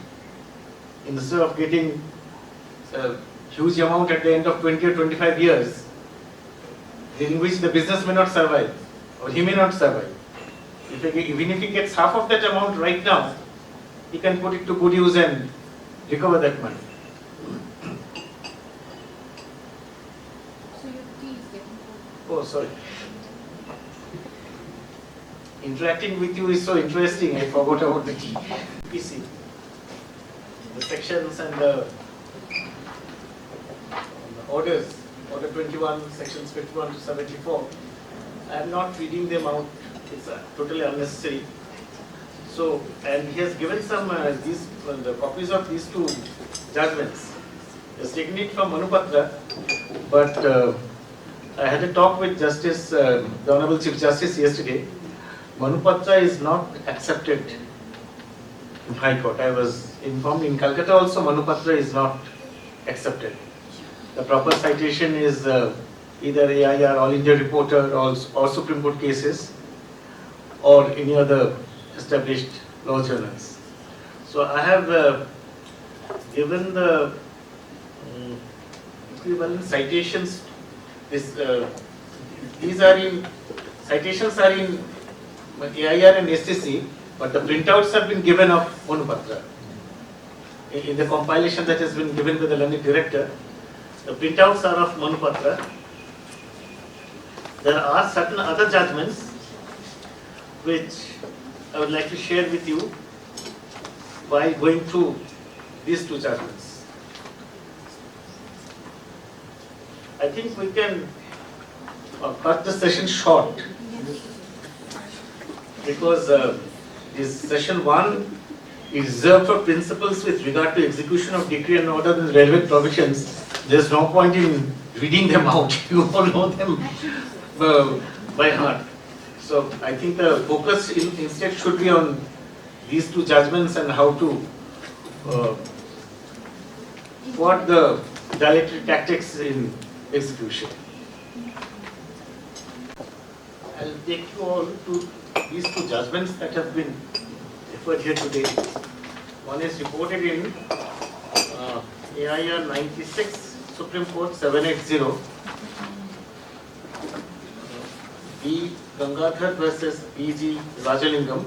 Instead of getting a huge amount at the end of 20 or 25 years, in which the business may not survive, or he may not survive. Even if he gets half of that amount right now, he can put it to good use and recover that money. So your tea is getting cold. Oh, sorry. Interacting with you is so interesting, I forgot about the tea. PC. The sections and the orders, order 21, sections 51 to 74. I am not reading them out, it's totally unnecessary. So, and he has given some the copies of these two judgments. He has taken it from Manupatra, but I had a talk with Justice, the Honorable Chief Justice yesterday. Manupatra is not accepted in High Court. I was informed in Calcutta also Manupatra is not accepted. The proper citation is either AIR, All India Reporter, or Supreme Court cases, or any other established law journals. So I have given the equivalent citations. These are in citations are in AIR and SCC, but the printouts have been given of Manupatra. In the compilation that has been given by the learned director, the printouts are of Manupatra. There are certain other judgments which I would like to share with you while going through these two judgments. I think we can cut the session short because this session 1 is reserved for principles with regard to execution of decree and order and relevant provisions. There's no point in reading them out. You all know them by heart. So I think the focus instead should be on these two judgments and how to what the dialectic tactics in execution. I'll take you all to these two judgments that have been referred here today. One is reported in AIR 96, Supreme Court 780. B. Gangadhar versus B.G. Rajalingam.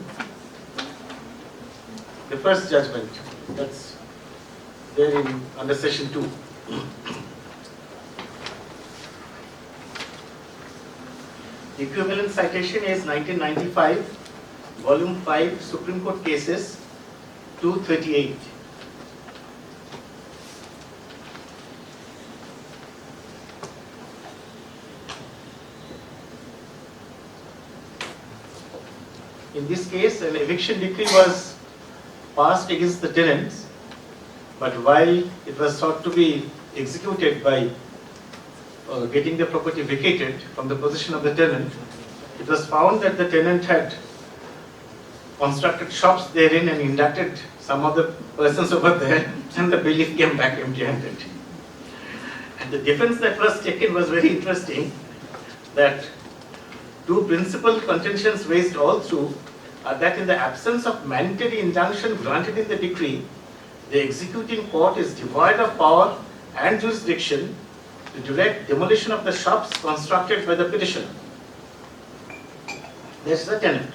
The first judgment, that's there in under section 2. The equivalent citation is 1995, volume 5, Supreme Court cases, 238. In this case, an eviction decree was passed against the tenants, but while it was sought to be executed by getting the property vacated from the possession of the tenant, it was found that the tenant had constructed shops therein and inducted some of the persons over there, and the bailiff came back empty-handed. And the defense that was taken was very interesting, that two principal contentions raised all through are that in the absence of mandatory injunction granted in the decree, the executing court is devoid of power and jurisdiction to direct demolition of the shops constructed by the petitioner. That's the tenant.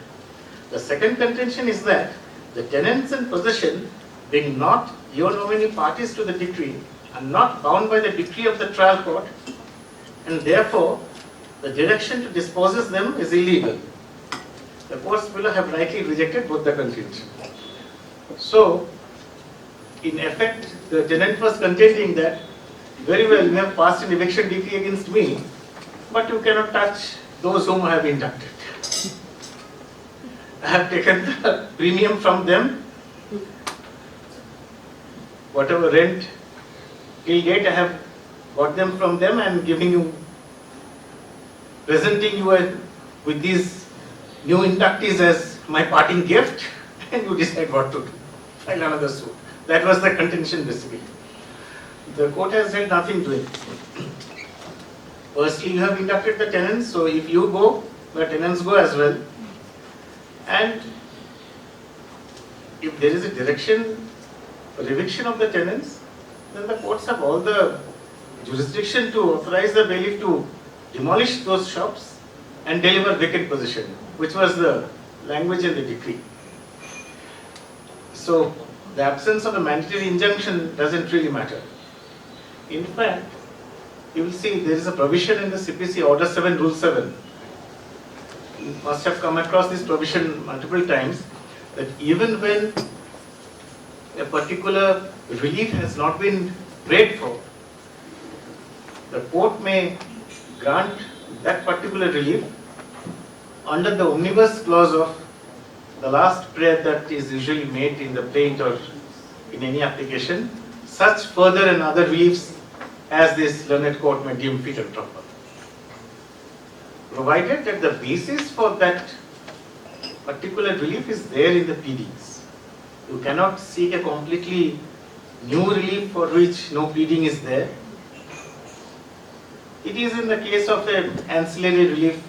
The second contention is that the tenants in possession, being not your nominee parties to the decree, are not bound by the decree of the trial court, and therefore the direction to dispose them is illegal. The courts below have rightly rejected both the contentions. So, in effect, the tenant was contending that, very well, you have passed an eviction decree against me, but you cannot touch those whom I have inducted. I have taken the premium from them, whatever rent till date I have got them from them, and giving you, presenting you with these new inductees as my parting gift, and you decide what to do. File another suit. That was the contention basically. The court has said nothing to it. Firstly, you have inducted the tenants, so if you go, the tenants go as well. And if there is a direction for eviction of the tenants, then the courts have all the jurisdiction to authorize the bailiff to demolish those shops and deliver vacant possession, which was the language in the decree. So the absence of a mandatory injunction doesn't really matter. In fact, you will see there is a provision in the CPC Order 7, Rule 7. You must have come across this provision multiple times, that even when a particular relief has not been prayed for, the court may grant that particular relief under the omnibus clause of the last prayer that is usually made in the plaint or in any application, such further and other reliefs as this learned court may deem fit and proper, provided that the basis for that particular relief is there in the pleadings. You cannot seek a completely new relief for which no pleading is there. It is in the case of an ancillary relief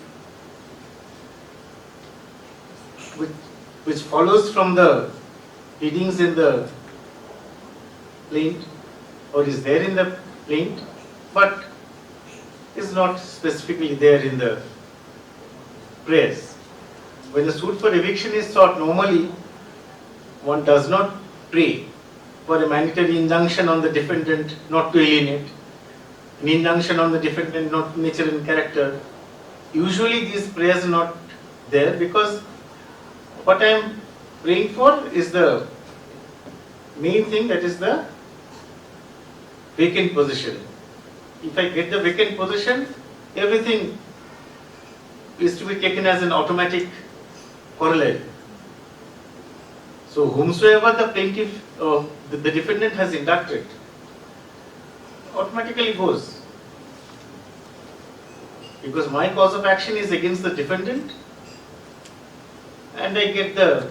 which follows from the pleadings in the plaint or is there in the plaint, but is not specifically there in the prayers. When the suit for eviction is sought, normally one does not pray for a mandatory injunction on the defendant not to alienate, an injunction on the defendant not to nature and character. Usually these prayers are not there because what I am praying for is the main thing, that is the vacant possession. If I get the vacant possession, everything is to be taken as an automatic corollary. So whomsoever the plaintiff, the defendant has inducted, automatically goes. Because my cause of action is against the defendant, and I get the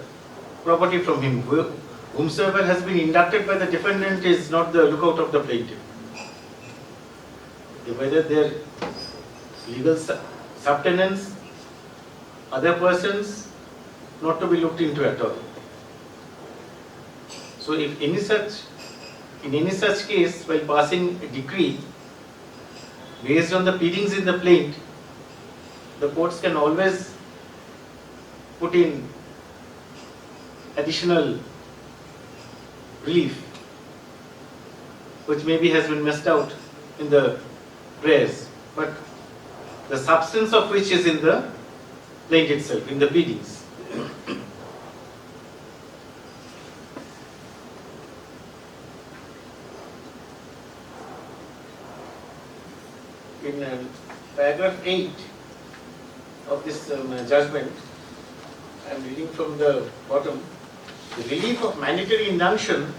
property from him. Whomsoever has been inducted by the defendant is not the lookout of the plaintiff. Whether their legal subtenants, other persons, not to be looked into at all. So if in any such case, while passing a decree based on the pleadings in the plaint, the courts can always put in additional relief, which maybe has been missed out in the prayers, but the substance of which is in the plaint itself, in the pleadings. In paragraph 8 of this judgment, I am reading from the bottom. The relief of mandatory injunction,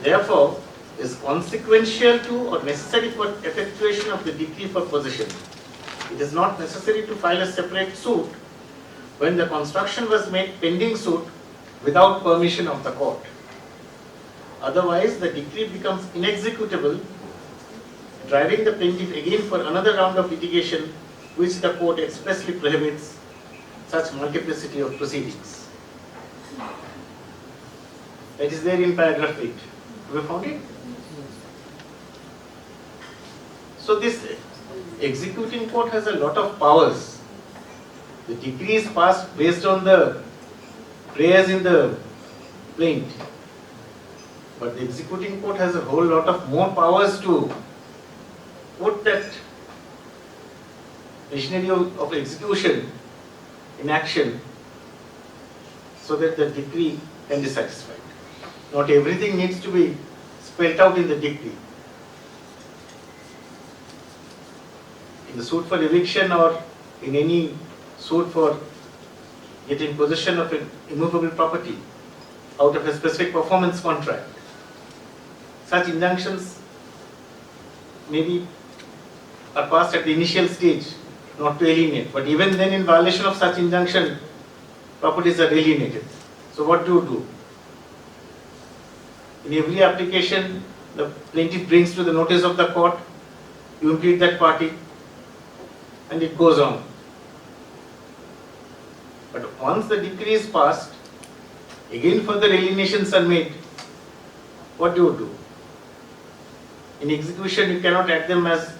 therefore, is consequential to or necessary for effectuation of the decree for possession. It is not necessary to file a separate suit when the construction was made pending suit without permission of the court. Otherwise, the decree becomes inexecutable, driving the plaintiff again for another round of litigation, which the court expressly prohibits such multiplicity of proceedings. That is there in paragraph 8. Have you found it? So this executing court has a lot of powers. The decree is passed based on the prayers in the plaint, but the executing court has a whole lot of more powers to put that machinery of execution in action so that the decree can be satisfied. Not everything needs to be spelled out in the decree. In the suit for eviction or in any suit for getting possession of an immovable property out of a specific performance contract, such injunctions maybe are passed at the initial stage not to alienate, but even then in violation of such injunction, properties are alienated. So what do you do? In every application, the plaintiff brings to the notice of the court, you implead that party, and it goes on. But once the decree is passed, again further alienations are made. What do you do? In execution, you cannot add them as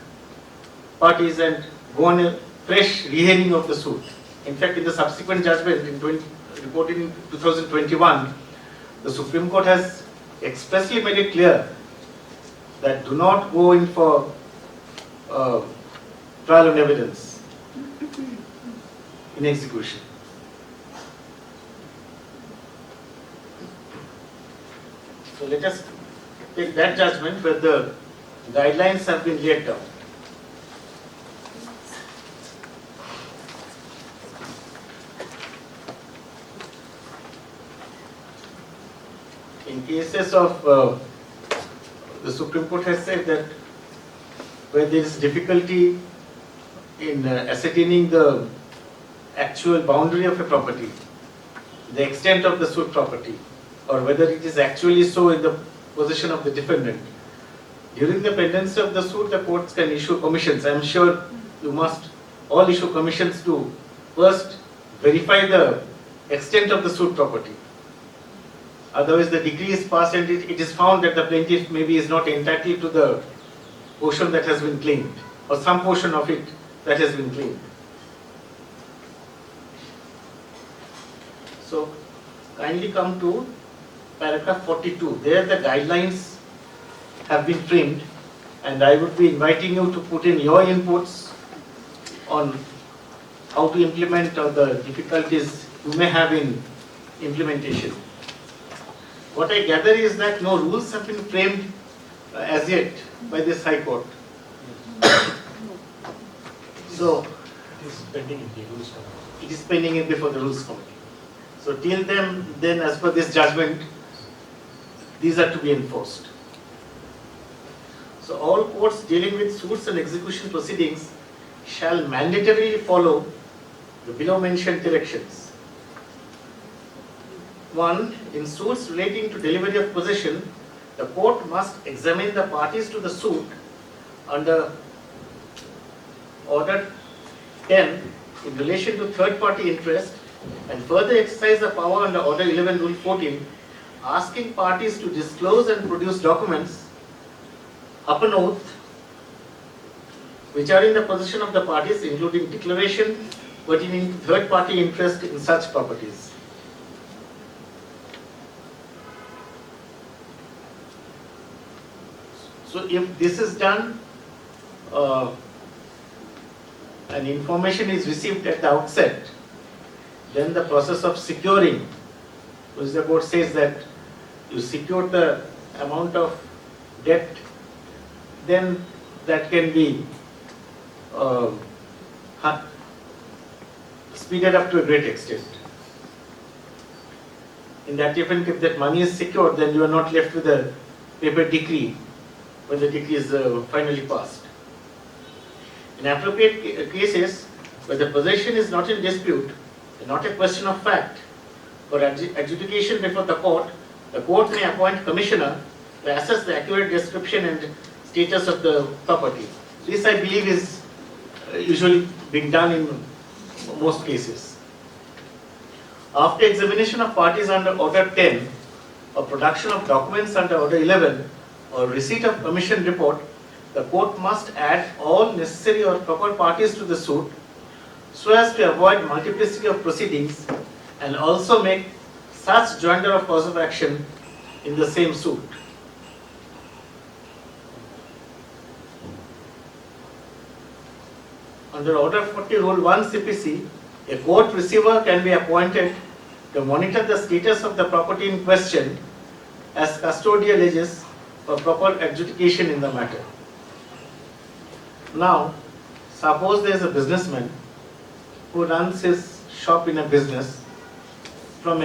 parties and go on a fresh rehearing of the suit. In fact, in the subsequent judgment reported in 2021, the Supreme Court has expressly made it clear that do not go in for trial on evidence in execution. So let us take that judgment where the guidelines have been laid down. In cases of, the Supreme Court has said that where there is difficulty in ascertaining the actual boundary of a property, the extent of the suit property, or whether it is actually so in the possession of the defendant. During the pendency of the suit, the courts can issue commissions. I am sure you must all issue commissions to first verify the extent of the suit property. Otherwise, the decree is passed and it is found that the plaintiff maybe is not entitled to the portion that has been claimed, or some portion of it that has been claimed. So, kindly come to paragraph 42. There the guidelines have been framed, and I would be inviting you to put in your inputs on how to implement or the difficulties you may have in implementation. What I gather is that no rules have been framed as yet by this High Court. So, It is pending in the rules committee. it is pending in before the Rules Committee. So till then as per this judgment, these are to be enforced. So all courts dealing with suits and execution proceedings shall mandatorily follow the below mentioned directions. 1. In suits relating to delivery of possession, the court must examine the parties to the suit under Order 10 in relation to third party interest, and further exercise the power under Order 11 Rule 14, asking parties to disclose and produce documents upon oath which are in the possession of the parties, including declaration, pertaining to third-party interest in such properties. So if this is done, and information is received at the outset, then the process of securing, which the court says that you secure the amount of debt, then that can be speeded up to a great extent. In that event, if that money is secured, then you are not left with a paper decree when the decree is finally passed. In appropriate cases, where the possession is not in dispute, and not a question of fact, for adjudication before the court may appoint commissioner to assess the accurate description and status of the property. This, I believe, is usually being done in most cases. After examination of parties under Order 10, or production of documents under Order 11, or receipt of commission report, the court must add all necessary or proper parties to the suit so as to avoid multiplicity of proceedings, and also make such joinder of cause of action in the same suit. Under Order 40 Rule 1 CPC, a court receiver can be appointed to monitor the status of the property in question as custodial agents for proper adjudication in the matter. Now, suppose there is a businessman who runs his shop in a business from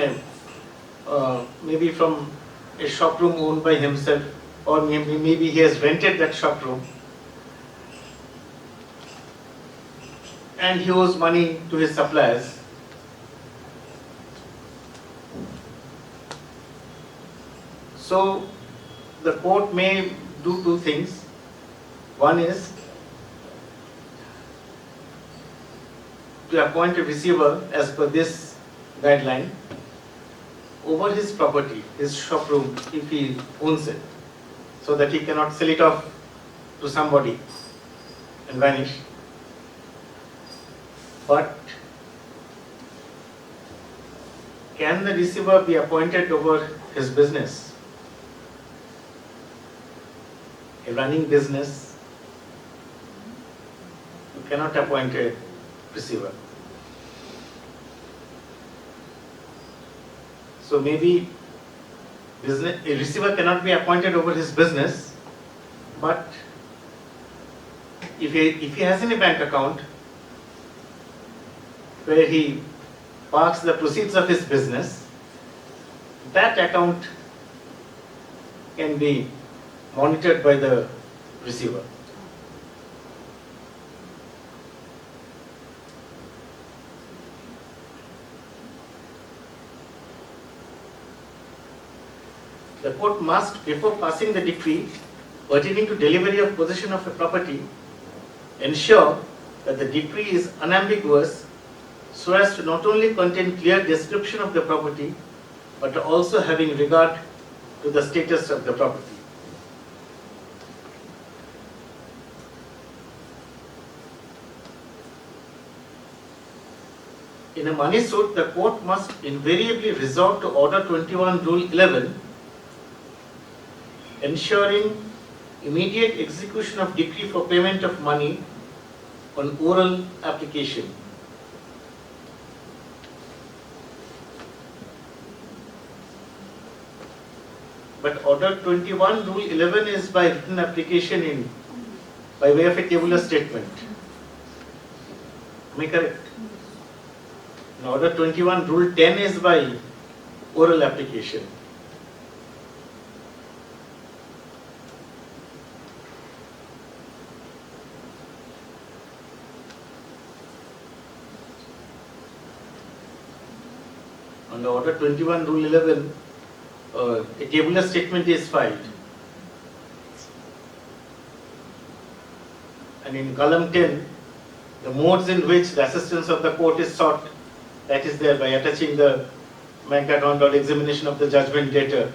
maybe from a shop room owned by himself, or maybe he has rented that shop room, and he owes money to his suppliers. So the court may do two things. One is to appoint a receiver as per this guideline over his property, his shop room, if he owns it, so that he cannot sell it off to somebody and vanish. But can the receiver be appointed over his business? A running business, you cannot appoint a receiver. So maybe a receiver cannot be appointed over his business, but if he has any bank account where he parks the proceeds of his business, that account can be monitored by the receiver. The court must, before passing the decree pertaining to delivery of possession of a property, ensure that the decree is unambiguous so as to not only contain clear description of the property, but also having regard to the status of the property. In a money suit, the court must invariably resort to Order 21 Rule 11, ensuring immediate execution of decree for payment of money on oral application. But Order 21 Rule 11 is by written application by way of a tabular statement. Am I correct? In Order 21 Rule 10 is by oral application. Under Order 21 Rule 11, a tabular statement is filed. And in column 10, the modes in which the assistance of the court is sought, that is there by attaching the bank account or examination of the judgment debtor.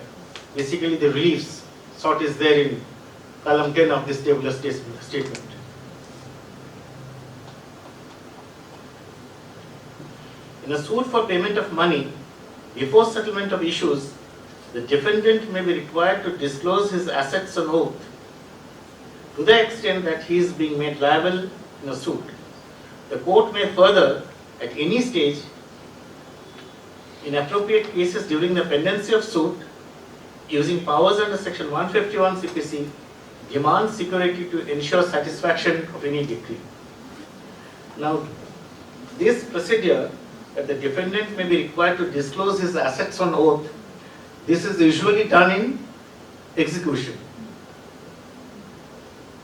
Basically, the reliefs sought is there in column 10 of this tabular statement. In a suit for payment of money, before settlement of issues, the defendant may be required to disclose his assets on oath to the extent that he is being made liable in a suit. The court may further, at any stage, in appropriate cases during the pendency of suit, using powers under section 151 CPC, demand security to ensure satisfaction of any decree. Now, this procedure that the defendant may be required to disclose his assets on oath, this is usually done in execution.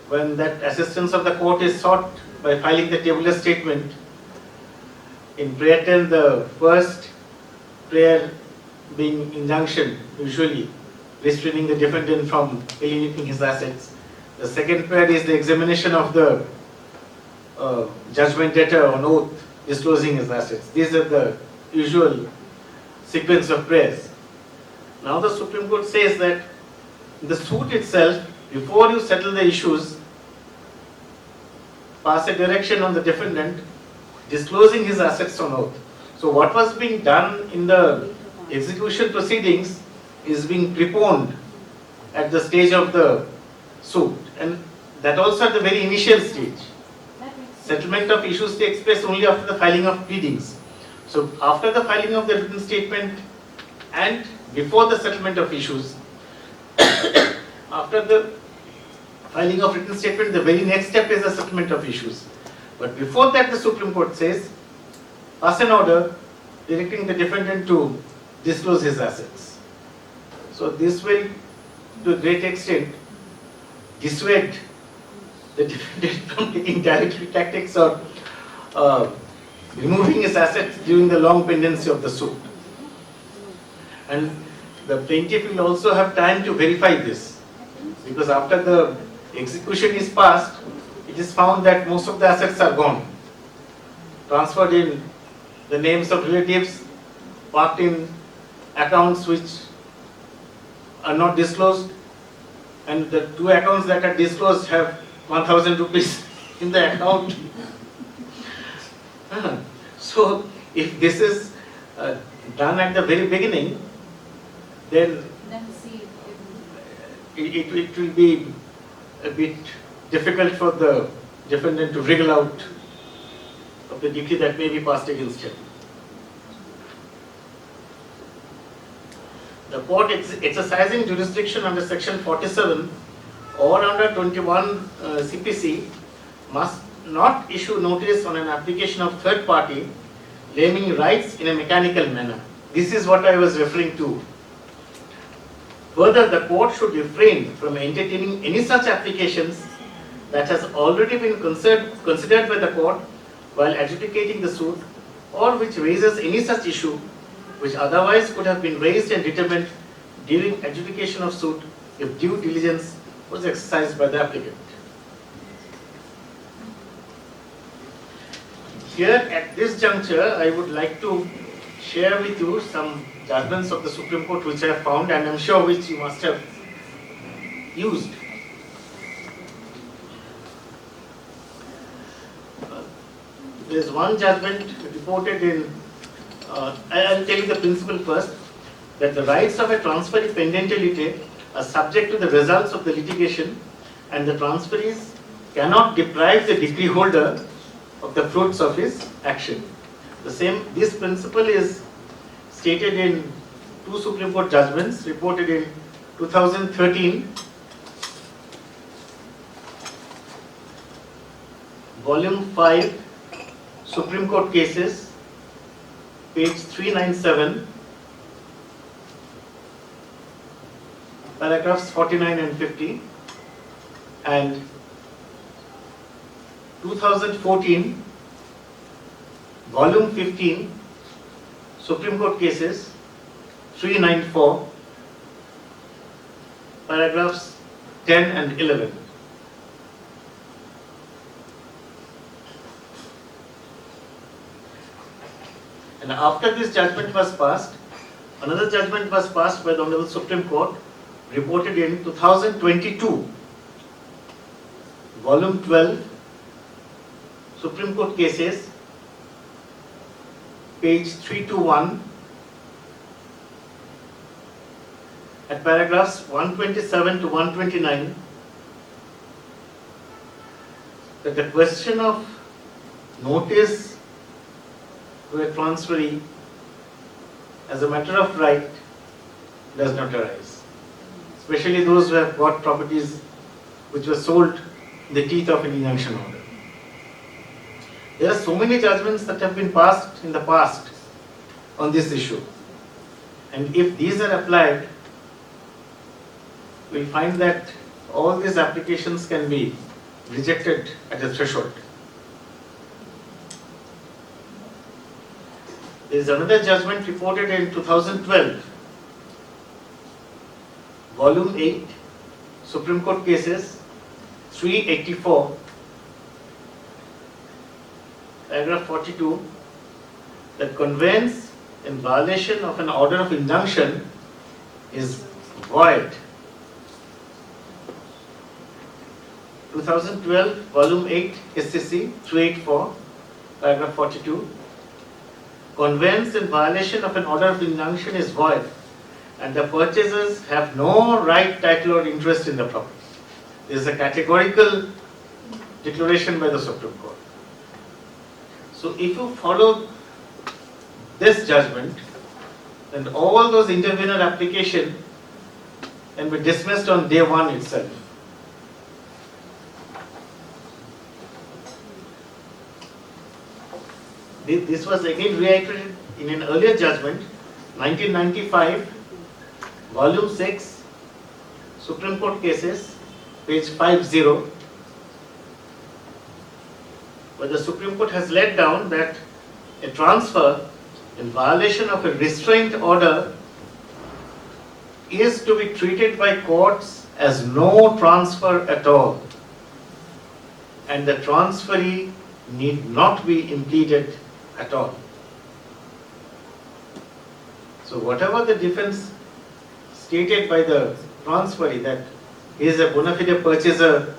When that assistance of the court is sought by filing the tabular statement, in prayer 10, the first prayer being injunction, usually restraining the defendant from alienating his assets. The second prayer is the examination of the judgment debtor on oath, disclosing his assets. These are the usual sequence of prayers. Now the Supreme Court says that in the suit itself, before you settle the issues, pass a direction on the defendant disclosing his assets on oath. So what was being done in the execution proceedings is being preponed at the stage of the suit, and that also at the very initial stage. Settlement of issues takes place only after the filing of pleadings. So after the filing of the written statement and before the settlement of issues, after the filing of written statement, the very next step is the settlement of issues. But before that, the Supreme Court says, pass an order directing the defendant to disclose his assets. So this will, to a great extent, dissuade the defendant from taking dilatory tactics or removing his assets during the long pendency of the suit. And the plaintiff will also have time to verify this, because after the execution is passed, it is found that most of the assets are gone, transferred in the names of relatives, parked in accounts which are not disclosed, and the two accounts that are disclosed have 1,000 rupees in the account. So if this is done at the very beginning, then it will be a bit difficult for the defendant to wriggle out of the decree that may be passed against him. The court exercising jurisdiction under section 47 or under 21 CPC must not issue notice on an application of third party claiming rights in a mechanical manner. This is what I was referring to. Further, the court should refrain from entertaining any such applications that has already been considered by the court while adjudicating the suit, or which raises any such issue which otherwise could have been raised and determined during adjudication of suit if due diligence was exercised by the applicant. Here at this juncture, I would like to share with you some judgments of the Supreme Court which I have found, and I am sure which you must have used. There is one judgment reported in, I will tell you the principle first, that the rights of a transferee pendente are subject to the results of the litigation, and the transferees cannot deprive the decree holder of the fruits of his action. This principle is stated in two Supreme Court judgments reported in 2013, Volume 5, Supreme Court Cases, page 397, paragraphs 49 and 50, and 2014, Volume 15, Supreme Court Cases, 394, paragraphs 10 and 11. And after this judgment was passed, another judgment was passed by the Honorable Supreme Court, reported in 2022, Volume 12, Supreme Court Cases, page 321, at paragraphs 127 to 129, that the question of notice to a transferee as a matter of right does not arise, especially those who have got properties which were sold in the teeth of an injunction order. There are so many judgments that have been passed in the past on this issue, and if these are applied, we'll find that all these applications can be rejected at a threshold. There is another judgment reported in 2012, Volume 8, Supreme Court Cases, 384, paragraph 42, that conveyance in violation of an order of injunction is void. 2012, Volume 8, SCC 384, paragraph 42. Conveyance in violation of an order of injunction is void, and the purchasers have no right, title, or interest in the property. This is a categorical declaration by the Supreme Court. So, if you follow this judgment, then all those intervener applications can be dismissed on day one itself. This was again reiterated in an earlier judgment, 1995, Volume 6, Supreme Court Cases, page 50, where the Supreme Court has laid down that a transfer in violation of a restraint order is to be treated by courts as no transfer at all, and the transferee need not be impeded at all. So whatever the defense stated by the transferee, that he is a bona fide purchaser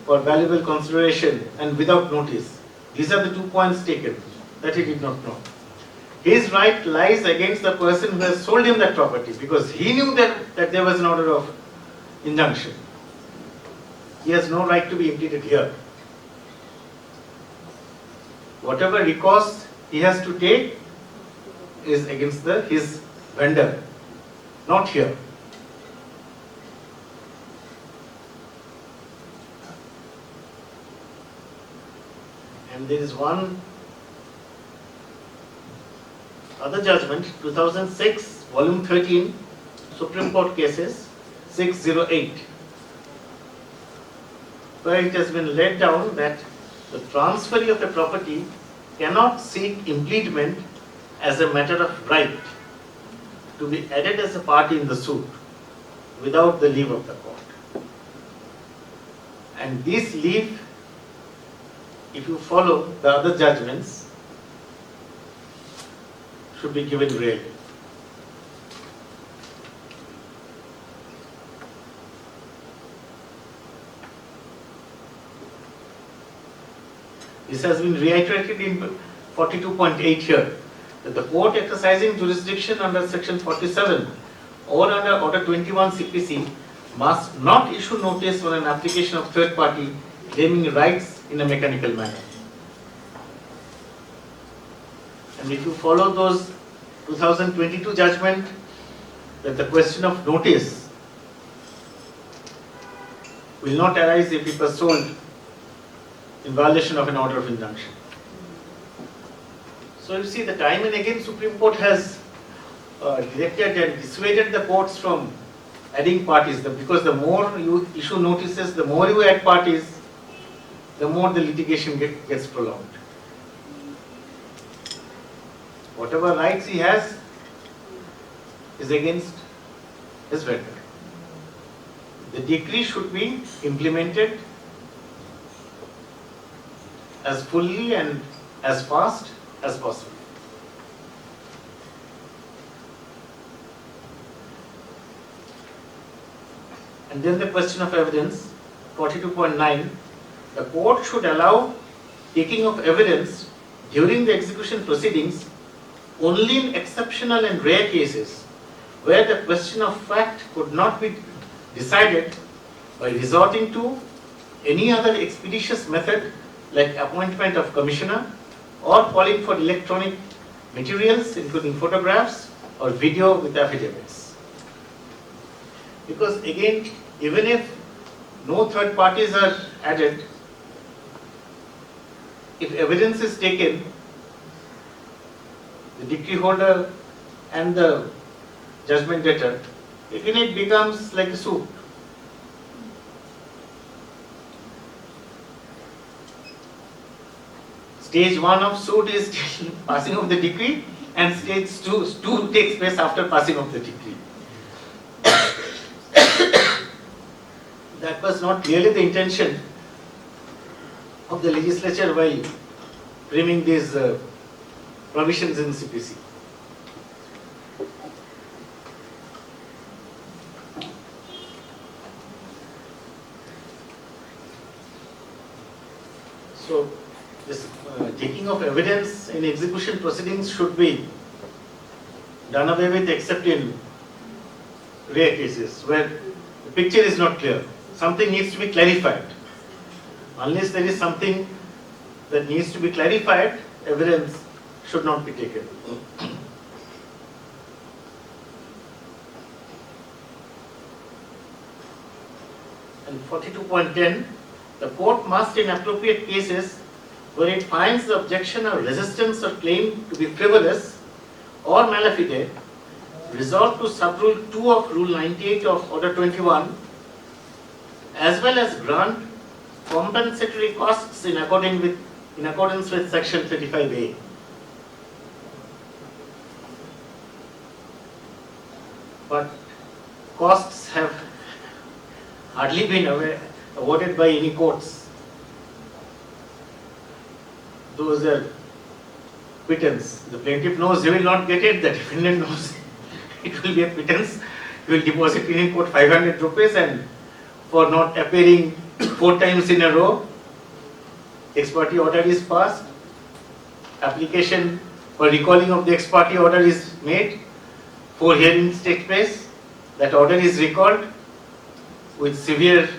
for valuable consideration and without notice, these are the 2 points taken that he did not know. His right lies against the person who has sold him that property, because he knew that there was an order of injunction. He has no right to be impeded here. Whatever recourse he has to take is against his vendor, not here. And there is one other judgment, 2006, Volume 13, Supreme Court Cases, 608, where it has been laid down that the transferee of a property cannot seek impediment as a matter of right to be added as a party in the suit without the leave of the court. And this leave, if you follow the other judgments, should be given really. This has been reiterated in 42.8 here, that the court exercising jurisdiction under section 47 or under order 21 CPC must not issue notice on an application of third party claiming rights in a mechanical manner. And if you follow those 2022 judgment, that the question of notice will not arise if it was sold in violation of an order of injunction. So you see, the time and again Supreme Court has directed and dissuaded the courts from adding parties, because the more you issue notices, the more you add parties, the more the litigation gets prolonged. Whatever rights he has is against his vendor. The decree should be implemented as fully and as fast as possible. And then the question of evidence, 42.9, the court should allow taking of evidence during the execution proceedings only in exceptional and rare cases where the question of fact could not be decided by resorting to any other expeditious method like appointment of commissioner or calling for electronic materials including photographs or video with affidavits. Because again, even if no third parties are added, if evidence is taken, the decree holder and the judgment debtor, again it becomes like a suit. Stage 1 of suit is passing of the decree, and stage 2 takes place after passing of the decree. That was not clearly the intention of the legislature while framing these provisions in CPC. So, this taking of evidence in execution proceedings should be done away with except in rare cases where the picture is not clear. Something needs to be clarified. Unless there is something that needs to be clarified, evidence should not be taken. And 42.10, the court must in appropriate cases where it finds the objection or resistance or claim to be frivolous or malafide, resort to sub-rule 2 of Rule 98 of Order 21, as well as grant compensatory costs in accordance with Section 35A. But costs have hardly been awarded by any courts. Those are pittance. The plaintiff knows he will not get it, the defendant knows it will be a pittance. He will deposit in court 500 rupees, and for not appearing 4 times in a row, ex parte order is passed, application for recalling of the ex parte order is made, 4 hearings take place, that order is recalled with severe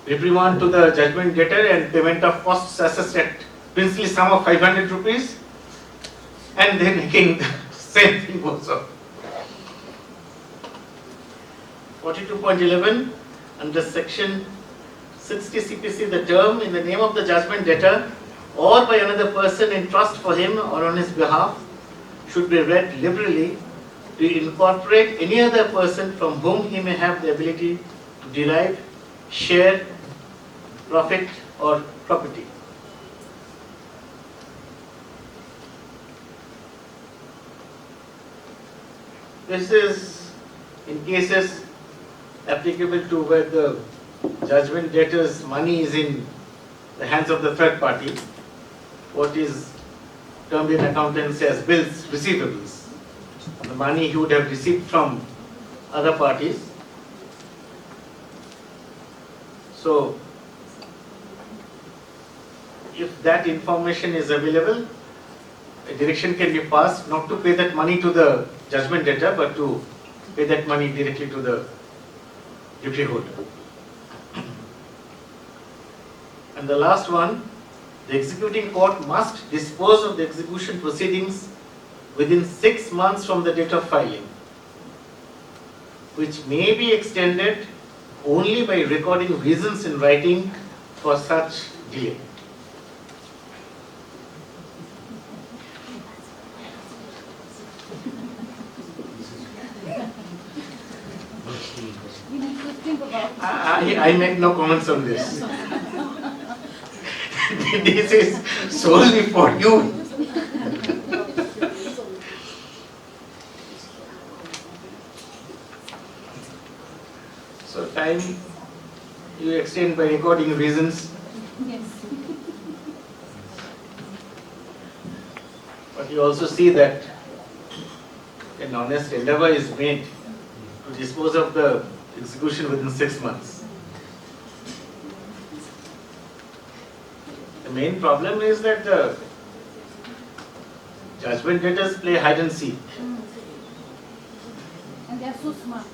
reprimand to the judgment debtor and payment of costs assessed at princely sum of 500 rupees, and then again the same thing goes on. 42.11, under section 60 CPC, the term in the name of the judgment debtor or by another person in trust for him or on his behalf should be read liberally to incorporate any other person from whom he may have the ability to derive, share, profit or property. This is in cases applicable to where the judgment debtor's money is in the hands of the third party, what is termed in accountancy as bills, receivables, the money he would have received from other parties. So, if that information is available, a direction can be passed not to pay that money to the judgment debtor, but to pay that money directly to the duty holder. And the last one, the executing court must dispose of the execution proceedings within 6 months from the date of filing, which may be extended only by recording reasons in writing for such delay. I make no comments on this. This is solely for you. So time you extend by recording reasons. Yes. But you also see that an honest endeavor is made to dispose of the execution within 6 months. The main problem is that the Judgment debtors play hide and seek. And they are so smart.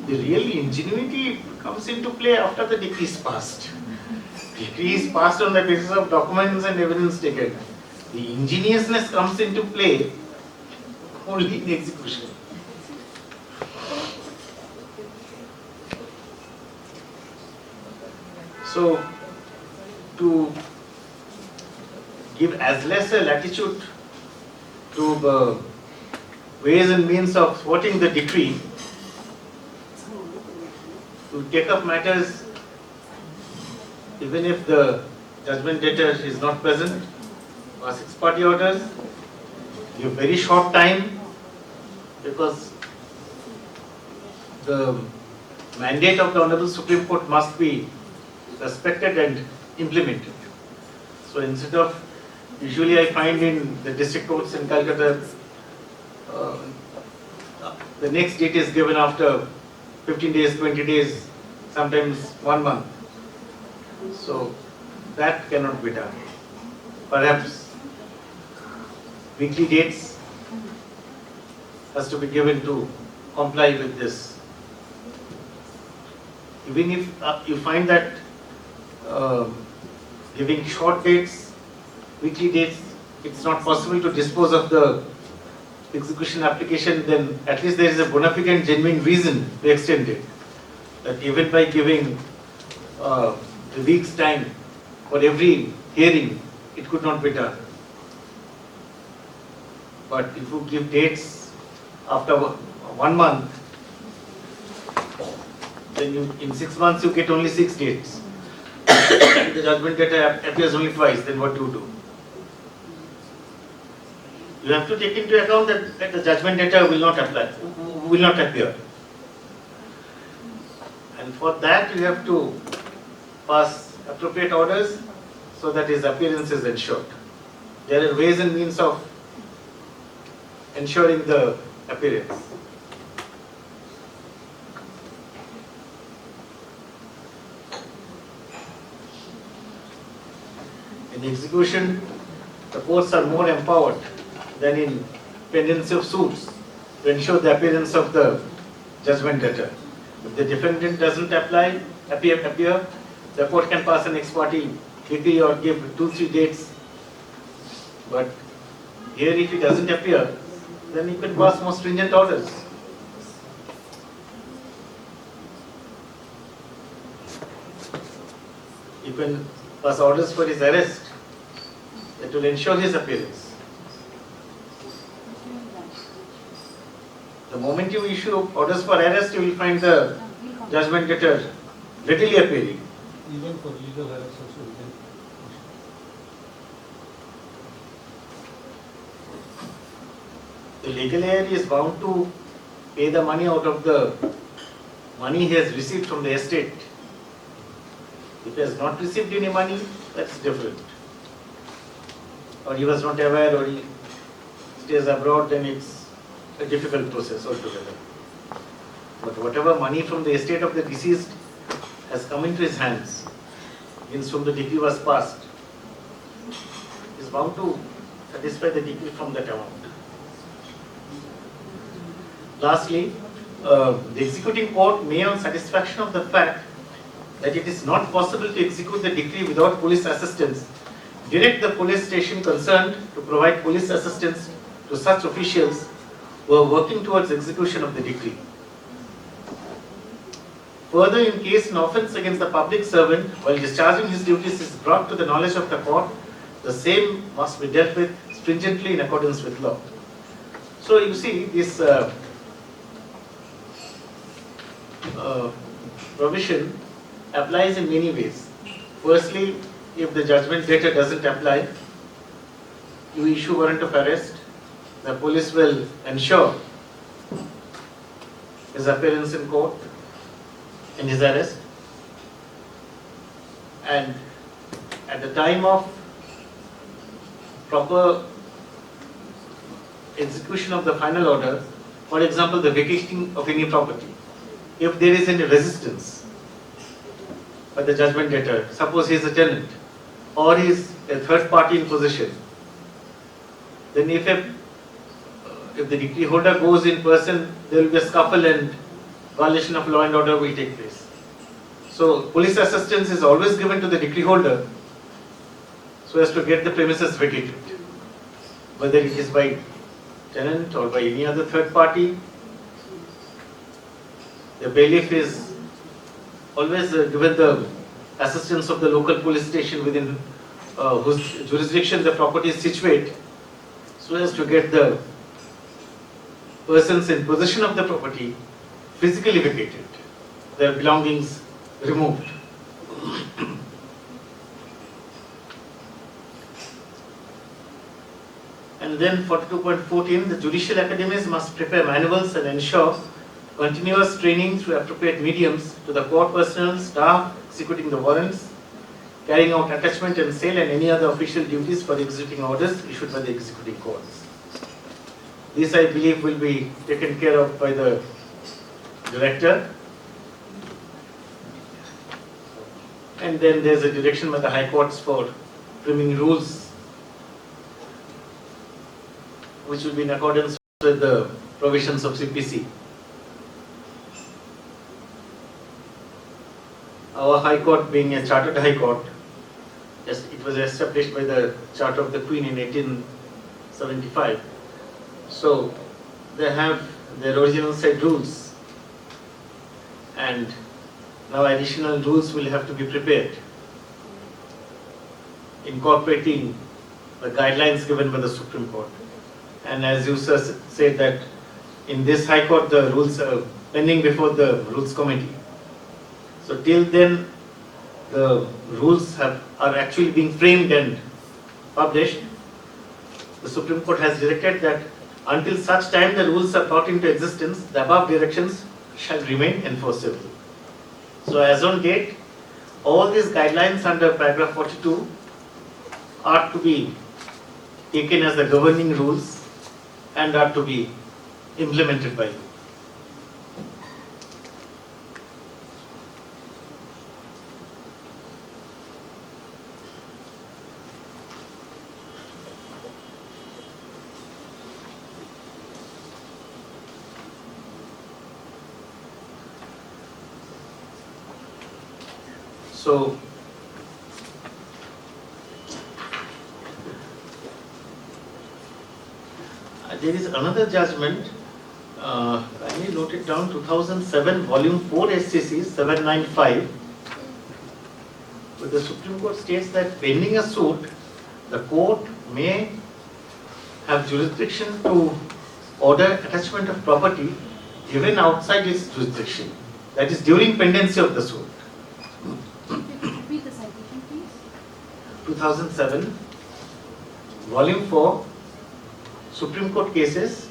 The real ingenuity comes into play after the decree is passed. Decree is passed on the basis of documents and evidence taken. The ingeniousness comes into play only in execution. So, to give as less a latitude to the ways and means of thwarting the decree, to take up matters even if the judgment debtor is not present, pass ex parte orders, give very short time, because the mandate of the Honorable Supreme Court must be respected and implemented. So instead of, usually I find in the district courts in Calcutta, the next date is given after 15 days, 20 days, sometimes 1 month. So that cannot be done. Perhaps weekly dates has to be given to comply with this. Even if you find that giving short dates, weekly dates, it's not possible to dispose of the execution application, then at least there is a bona fide and genuine reason to extend it. That even by giving a week's time for every hearing, it could not be done. But if you give dates after 1 month, then in 6 months you get only 6 dates. The judgment debtor appears only twice, then what do you do? You have to take into account that the judgment debtor will not appear. And for that you have to pass appropriate orders so that his appearance is ensured. There are ways and means of ensuring the appearance. In execution, the courts are more empowered than in pendency of suits to ensure the appearance of the judgment debtor. If the defendant doesn't appear, the court can pass an ex parte decree or give 2-3 dates. But here, if he doesn't appear, then you can pass more stringent orders. You can pass orders for his arrest that will ensure his appearance. The moment you issue orders for arrest, you will find the judgment debtor readily appearing. Even for legal arrest also we can. The legal heir is bound to pay the money out of the money he has received from the estate. If he has not received any money, that's different. Or he was not aware, or he stays abroad, then it's a difficult process altogether. But whatever money from the estate of the deceased has come into his hands, against whom the decree was passed, is bound to satisfy the decree from that amount. Lastly, the executing court may, on satisfaction of the fact that it is not possible to execute the decree without police assistance, direct the police station concerned to provide police assistance to such officials who are working towards execution of the decree. Further, in case an offence against the public servant while discharging his duties is brought to the knowledge of the court, the same must be dealt with stringently in accordance with law. So you see, this provision applies in many ways. Firstly, if the judgment debtor doesn't apply, you issue warrant of arrest, the police will ensure his appearance in court in his arrest, and at the time of proper execution of the final order, for example, the vacating of any property, if there is any resistance by the judgment debtor, suppose he is a tenant or he is a third party in possession, then if the decree holder goes in person, there will be a scuffle and violation of law and order will take place. So police assistance is always given to the decree holder so as to get the premises vacated, whether it is by tenant or by any other third party. The bailiff is always given the assistance of the local police station within whose jurisdiction the property is situated, so as to get the persons in possession of the property physically vacated, their belongings removed. And then 42.14, the judicial academies must prepare manuals and ensure continuous training through appropriate mediums to the court personnel, staff executing the warrants, carrying out attachment and sale and any other official duties for executing orders issued by the executing courts. This, I believe, will be taken care of by the director. And then there's a direction by the high courts for framing rules which will be in accordance with the provisions of CPC. Our high court, being a chartered high court, it was established by the Charter of the Queen in 1875. So they have their original set rules, and now additional rules will have to be prepared, incorporating the guidelines given by the Supreme Court. And as you said that in this High Court the rules are pending before the Rules Committee. So till then the rules are actually being framed and published. The Supreme Court has directed that until such time the rules are brought into existence, the above directions shall remain enforceable. So as on date, all these guidelines under paragraph 42 are to be taken as the governing rules and are to be implemented by you. So there is another judgment, kindly note it down, 2007 volume 4 SCC 795, where the Supreme Court states that pending a suit, the court may have jurisdiction to order attachment of property even outside its jurisdiction, that is during pendency of the suit. Repeat the citation, please. 2007 volume 4 Supreme Court cases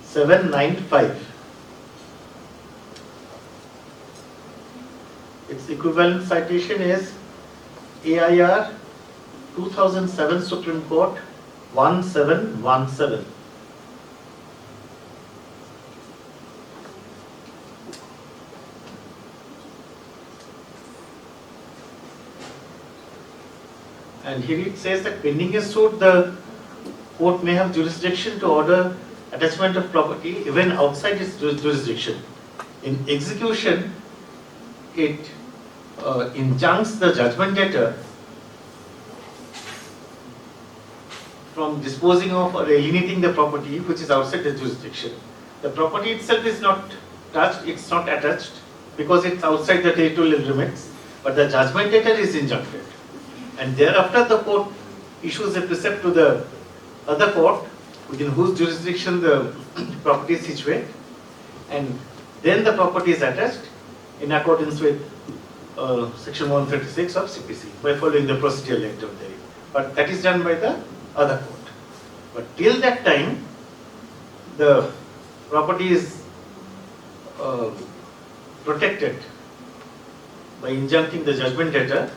795. Its equivalent citation is AIR 2007 Supreme Court 1717. And here it says that pending a suit, the court may have jurisdiction to order attachment of property even outside its jurisdiction. In execution, it injuncts the judgment debtor from disposing of or alienating the property which is outside the jurisdiction. The property itself is not touched, it's not attached because it's outside the territorial limits, but the judgment debtor is injuncted. And thereafter the court issues a precept to the other court within whose jurisdiction the property is situated, and then the property is attached in accordance with section 136 of CPC by following the procedural length of therein. But that is done by the other court. But till that time, the property is protected by injuncting the judgment debtor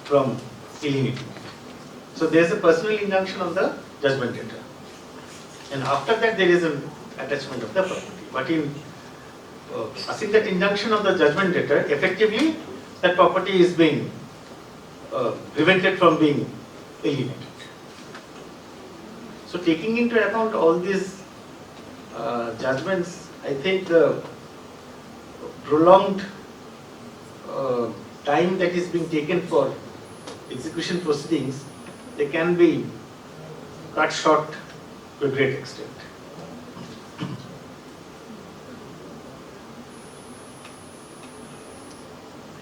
from alienating. So there is a personal injunction on the judgment debtor, and after that there is an attachment of the property. But in passing that injunction of the judgment debtor, effectively that property is being prevented from being alienated. So taking into account all these judgments, I think the prolonged time that is being taken for execution proceedings, they can be cut short to a great extent.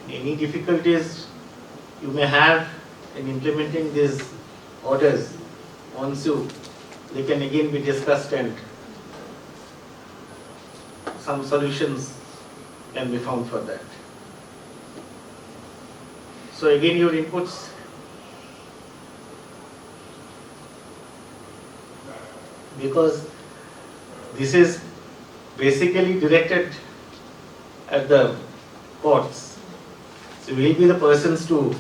Any difficulties you may have in implementing these orders, they can again be discussed and some solutions can be found for that. So again, your inputs. Because this is basically directed at the courts. So we will be the persons to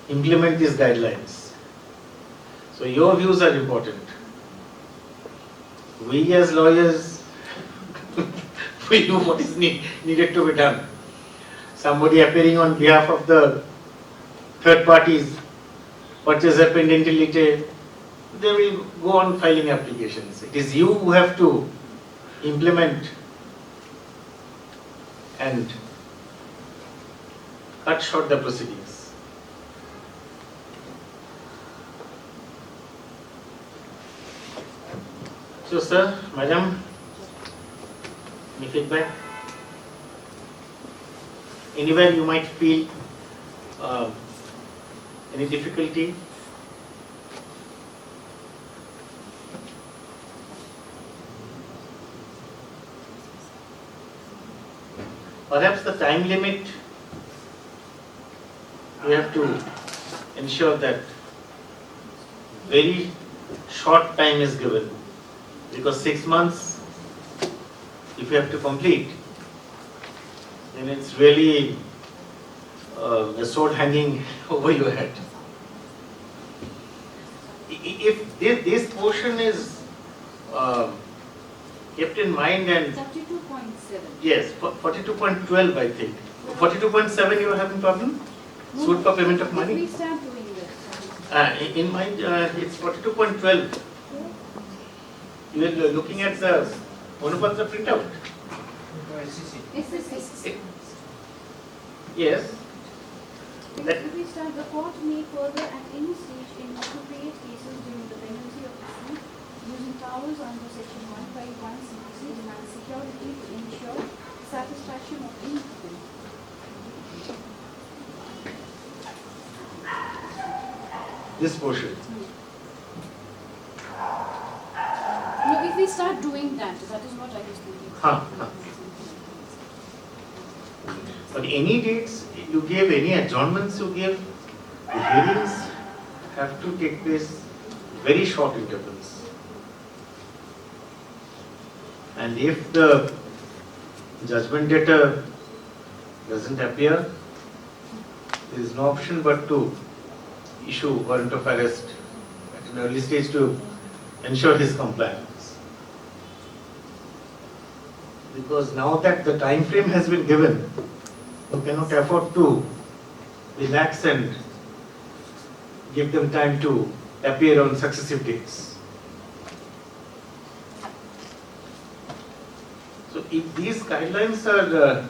implement these guidelines. So your views are important. We as lawyers, we know what is needed to be done. Somebody appearing on behalf of the third parties, purchaser pendente lite, they will go on filing applications. It is you who have to implement and cut short the proceedings. So sir, madam, any feedback? Anywhere you might feel any difficulty? Perhaps the time limit, we have to ensure that very short time is given, because 6 months, if you have to complete, then it's really the sword hanging over your head. If this portion is kept in mind and 32.7. yes, 42.12 I think. 42.7 you are having problem? Suit for payment of If money? we start doing that. In mind it's 42.12. You are looking at the Hon'ble printout. SSC. Yes. That- If we start, the court may further at any stage in appropriate cases during the pendency of the suit, using powers under section 151 CPC, demand security to ensure satisfaction of any claim. This portion. No, if we start doing that, that is what I was thinking. Huh. But any dates you gave, any adjournments you gave, the hearings have to take place very short intervals. And if the judgment debtor doesn't appear, there is no option but to issue warrant of arrest at an early stage to ensure his compliance. Because now that the time frame has been given, you cannot afford to relax and give them time to appear on successive dates. So if these guidelines are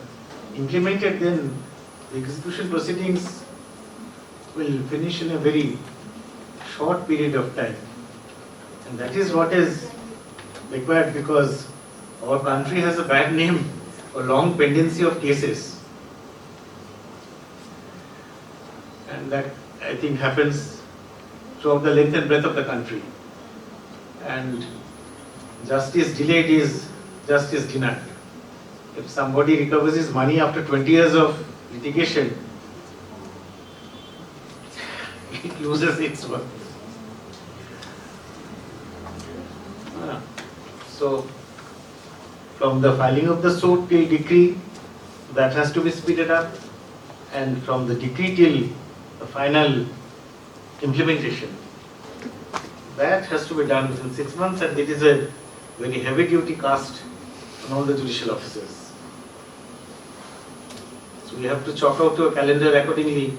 implemented, then the execution proceedings will finish in a very short period of time. And that is what is required, because our country has a bad name for long pendency of cases. And that, I think, happens throughout the length and breadth of the country. And justice delayed is justice denied. If somebody recovers his money after 20 years of litigation, it loses its worth. So, from the filing of the suit till decree, that has to be speeded up, and from the decree till the final implementation, that has to be done within 6 months, and it is a very heavy duty cast on all the judicial officers. So we have to chalk out a calendar accordingly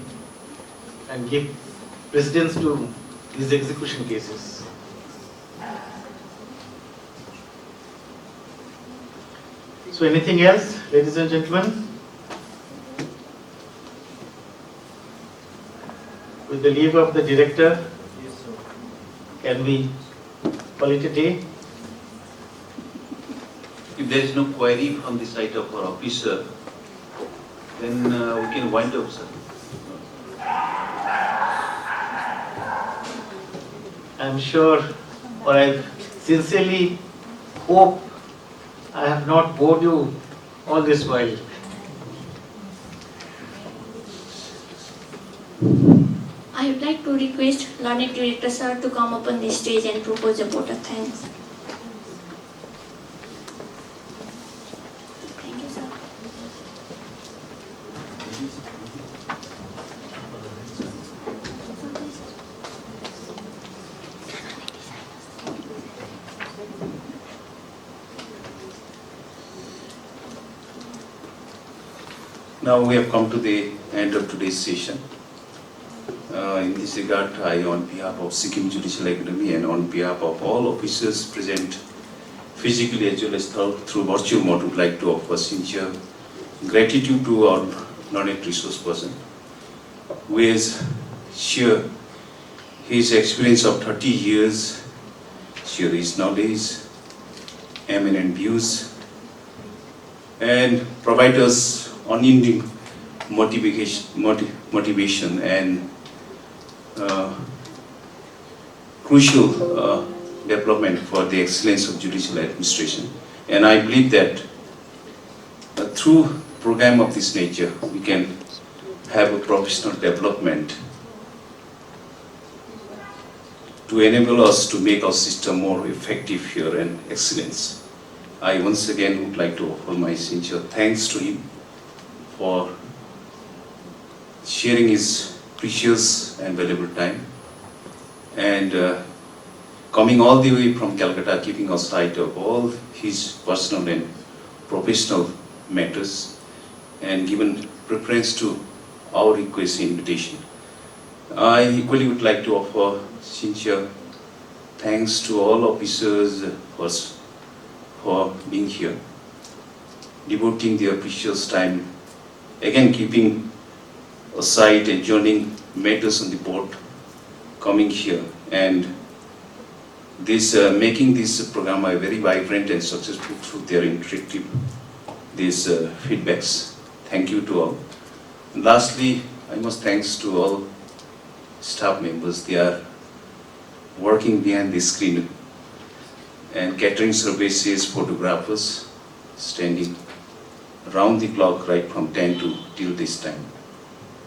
and give precedence to these execution cases. So anything else, ladies and gentlemen? With the leave of the director, can we call it a day? If there is no query from the side of our officer, then we can wind up, sir. I'm sure, or I sincerely hope I have not bored you all this while. I would like to request Learned Director Sir to come up on the stage and propose a vote of thanks. Thank you, sir. Now we have come to the end of today's session. In this regard, I, on behalf of Sikkim Judicial Academy and on behalf of all officers present physically as well as through virtual mode, would like to offer sincere gratitude to our learned resource person, who has shared his experience of 30 years, share his knowledge, eminent views, and provide us unending motivation and crucial development for the excellence of judicial administration. And I believe that through a program of this nature, we can have a professional development to enable us to make our system more effective here and excellence. I once again would like to offer my sincere thanks to him for sharing his precious and valuable time and coming all the way from Calcutta, keeping aside of all his personal and professional matters and given preference to our request and invitation. I equally would like to offer sincere thanks to all officers first for being here, devoting their precious time, again keeping aside adjourning matters on the board, coming here and this making this program a very vibrant and successful through their interactive these feedbacks. Thank you to all. And lastly, I must thanks to all staff members. They are working behind the screen and catering services, photographers, standing around the clock right from 10 to till this time,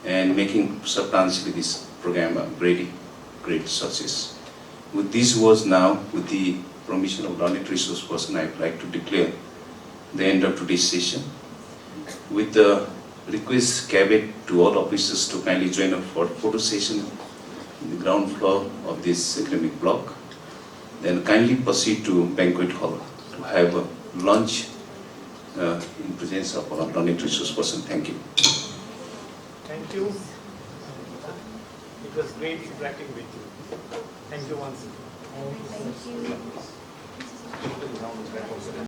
and making substantially this program a very great success. With these words now, with the permission of learned resource person, I would like to declare the end of today's session. With the request caveat to all officers to kindly join us for photo session in the ground floor of this academic block. Then kindly proceed to banquet hall to have a lunch in presence of our learned resource person. Thank you. Thank you. It was great interacting with you. Thank you once again. Thank you.